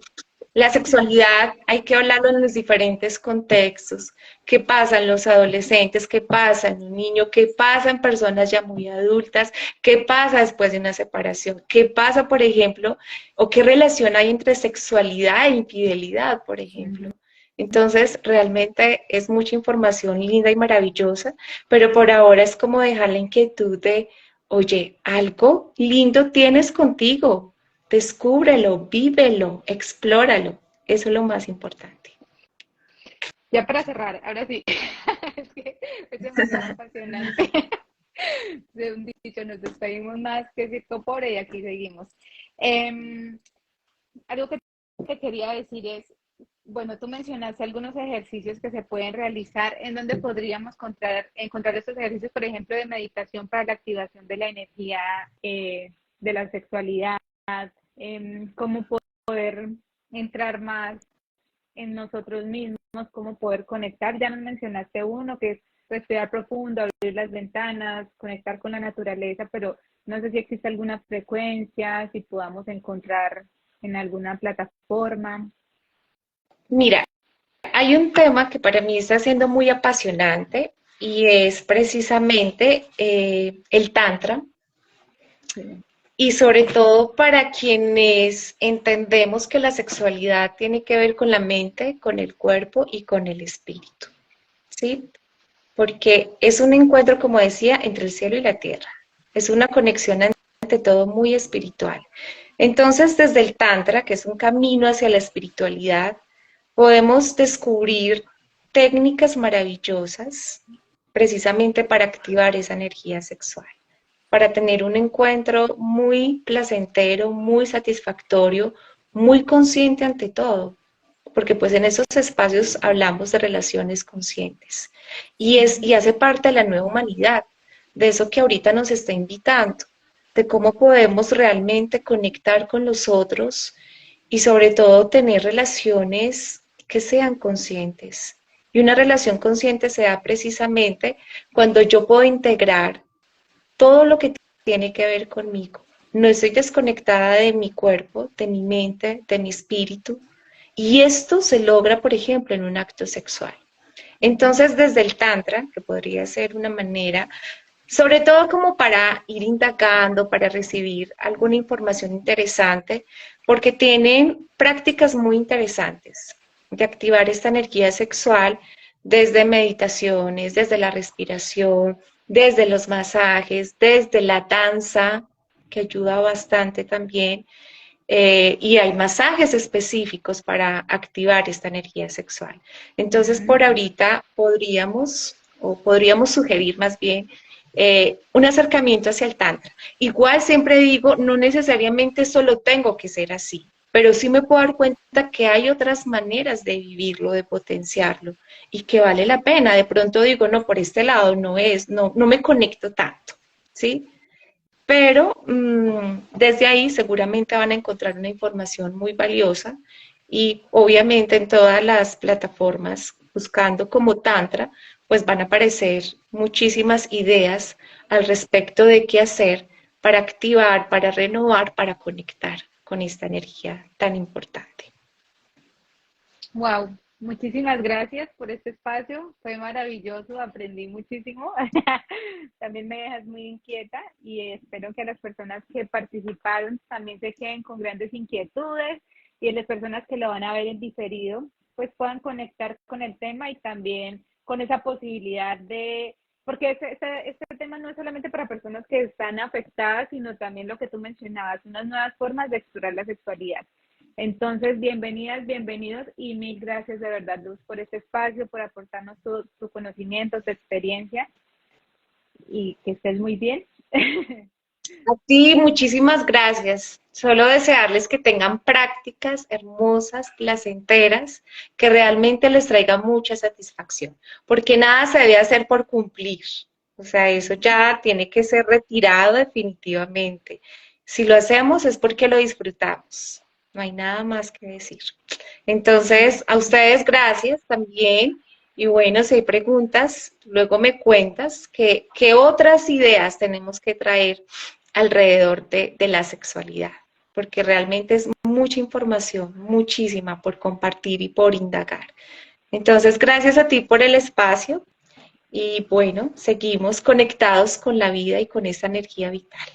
la sexualidad hay que hablarlo en los diferentes contextos. ¿Qué pasa en los adolescentes? ¿Qué pasa en un niño? ¿Qué pasa en personas ya muy adultas? ¿Qué pasa después de una separación? ¿Qué pasa, por ejemplo, o qué relación hay entre sexualidad e infidelidad, por ejemplo? Entonces, realmente es mucha información linda y maravillosa, pero por ahora es como dejar la inquietud de, oye, algo lindo tienes contigo, descúbrelo, vívelo, explóralo. Eso es lo más importante. Ya para cerrar, ahora sí, es que es demasiado apasionante. De un dicho, nos despedimos más que circo pobre y aquí seguimos. Algo que te quería decir es, bueno, tú mencionaste algunos ejercicios que se pueden realizar en donde podríamos encontrar estos ejercicios, por ejemplo, de meditación para la activación de la energía de la sexualidad, cómo poder entrar más en nosotros mismos, cómo poder conectar. Ya nos mencionaste uno que es respirar profundo, abrir las ventanas, conectar con la naturaleza, pero no sé si existe alguna frecuencia, si podamos encontrar en alguna plataforma? Mira, hay un tema que para mí está siendo muy apasionante y es precisamente el Tantra. Sí. Y sobre todo para quienes entendemos que la sexualidad tiene que ver con la mente, con el cuerpo y con el espíritu, ¿sí? Porque es un encuentro, como decía, entre el cielo y la tierra. Es una conexión ante todo muy espiritual. Entonces, desde el Tantra, que es un camino hacia la espiritualidad, podemos descubrir técnicas maravillosas precisamente para activar esa energía sexual, para tener un encuentro muy placentero, muy satisfactorio, muy consciente ante todo, porque pues en esos espacios hablamos de relaciones conscientes y hace parte de la nueva humanidad, de eso que ahorita nos está invitando, de cómo podemos realmente conectar con los otros y sobre todo tener relaciones que sean conscientes. Y una relación consciente se da precisamente cuando yo puedo integrar todo lo que tiene que ver conmigo. No estoy desconectada de mi cuerpo, de mi mente, de mi espíritu. Y esto se logra, por ejemplo, en un acto sexual. Entonces, desde el Tantra, que podría ser una manera, sobre todo como para ir indagando, para recibir alguna información interesante, porque tienen prácticas muy interesantes de activar esta energía sexual desde meditaciones, desde la respiración, desde los masajes, desde la danza, que ayuda bastante también, y hay masajes específicos para activar esta energía sexual. Entonces, Ujú. por ahorita podríamos sugerir más bien un acercamiento hacia el Tantra. Igual siempre digo, no necesariamente solo tengo que ser así, pero sí me puedo dar cuenta que hay otras maneras de vivirlo, de potenciarlo, y que vale la pena. De pronto digo, no, por este lado no me conecto tanto, ¿sí? Pero desde ahí seguramente van a encontrar una información muy valiosa y obviamente en todas las plataformas buscando como Tantra, pues van a aparecer muchísimas ideas al respecto de qué hacer para activar, para renovar, para conectar con esta energía tan importante. Wow, muchísimas gracias por este espacio, fue maravilloso, aprendí muchísimo. También me dejas muy inquieta y espero que las personas que participaron también se queden con grandes inquietudes y las personas que lo van a ver en diferido, pues puedan conectar con el tema y también con esa posibilidad de, porque este tema no es solamente para personas que están afectadas, sino también lo que tú mencionabas, unas nuevas formas de explorar la sexualidad. Entonces, bienvenidas, bienvenidos y mil gracias de verdad, Luz, por este espacio, por aportarnos tu conocimiento, tu experiencia y que estés muy bien. A ti, muchísimas gracias. Solo desearles que tengan prácticas hermosas, placenteras, que realmente les traigan mucha satisfacción, porque nada se debe hacer por cumplir. O sea, eso ya tiene que ser retirado definitivamente. Si lo hacemos es porque lo disfrutamos. No hay nada más que decir. Entonces, a ustedes gracias también. Y bueno, si hay preguntas, luego me cuentas qué otras ideas tenemos que traer alrededor de la sexualidad, porque realmente es mucha información, muchísima por compartir y por indagar. Entonces, gracias a ti por el espacio y bueno, seguimos conectados con la vida y con esta energía vital.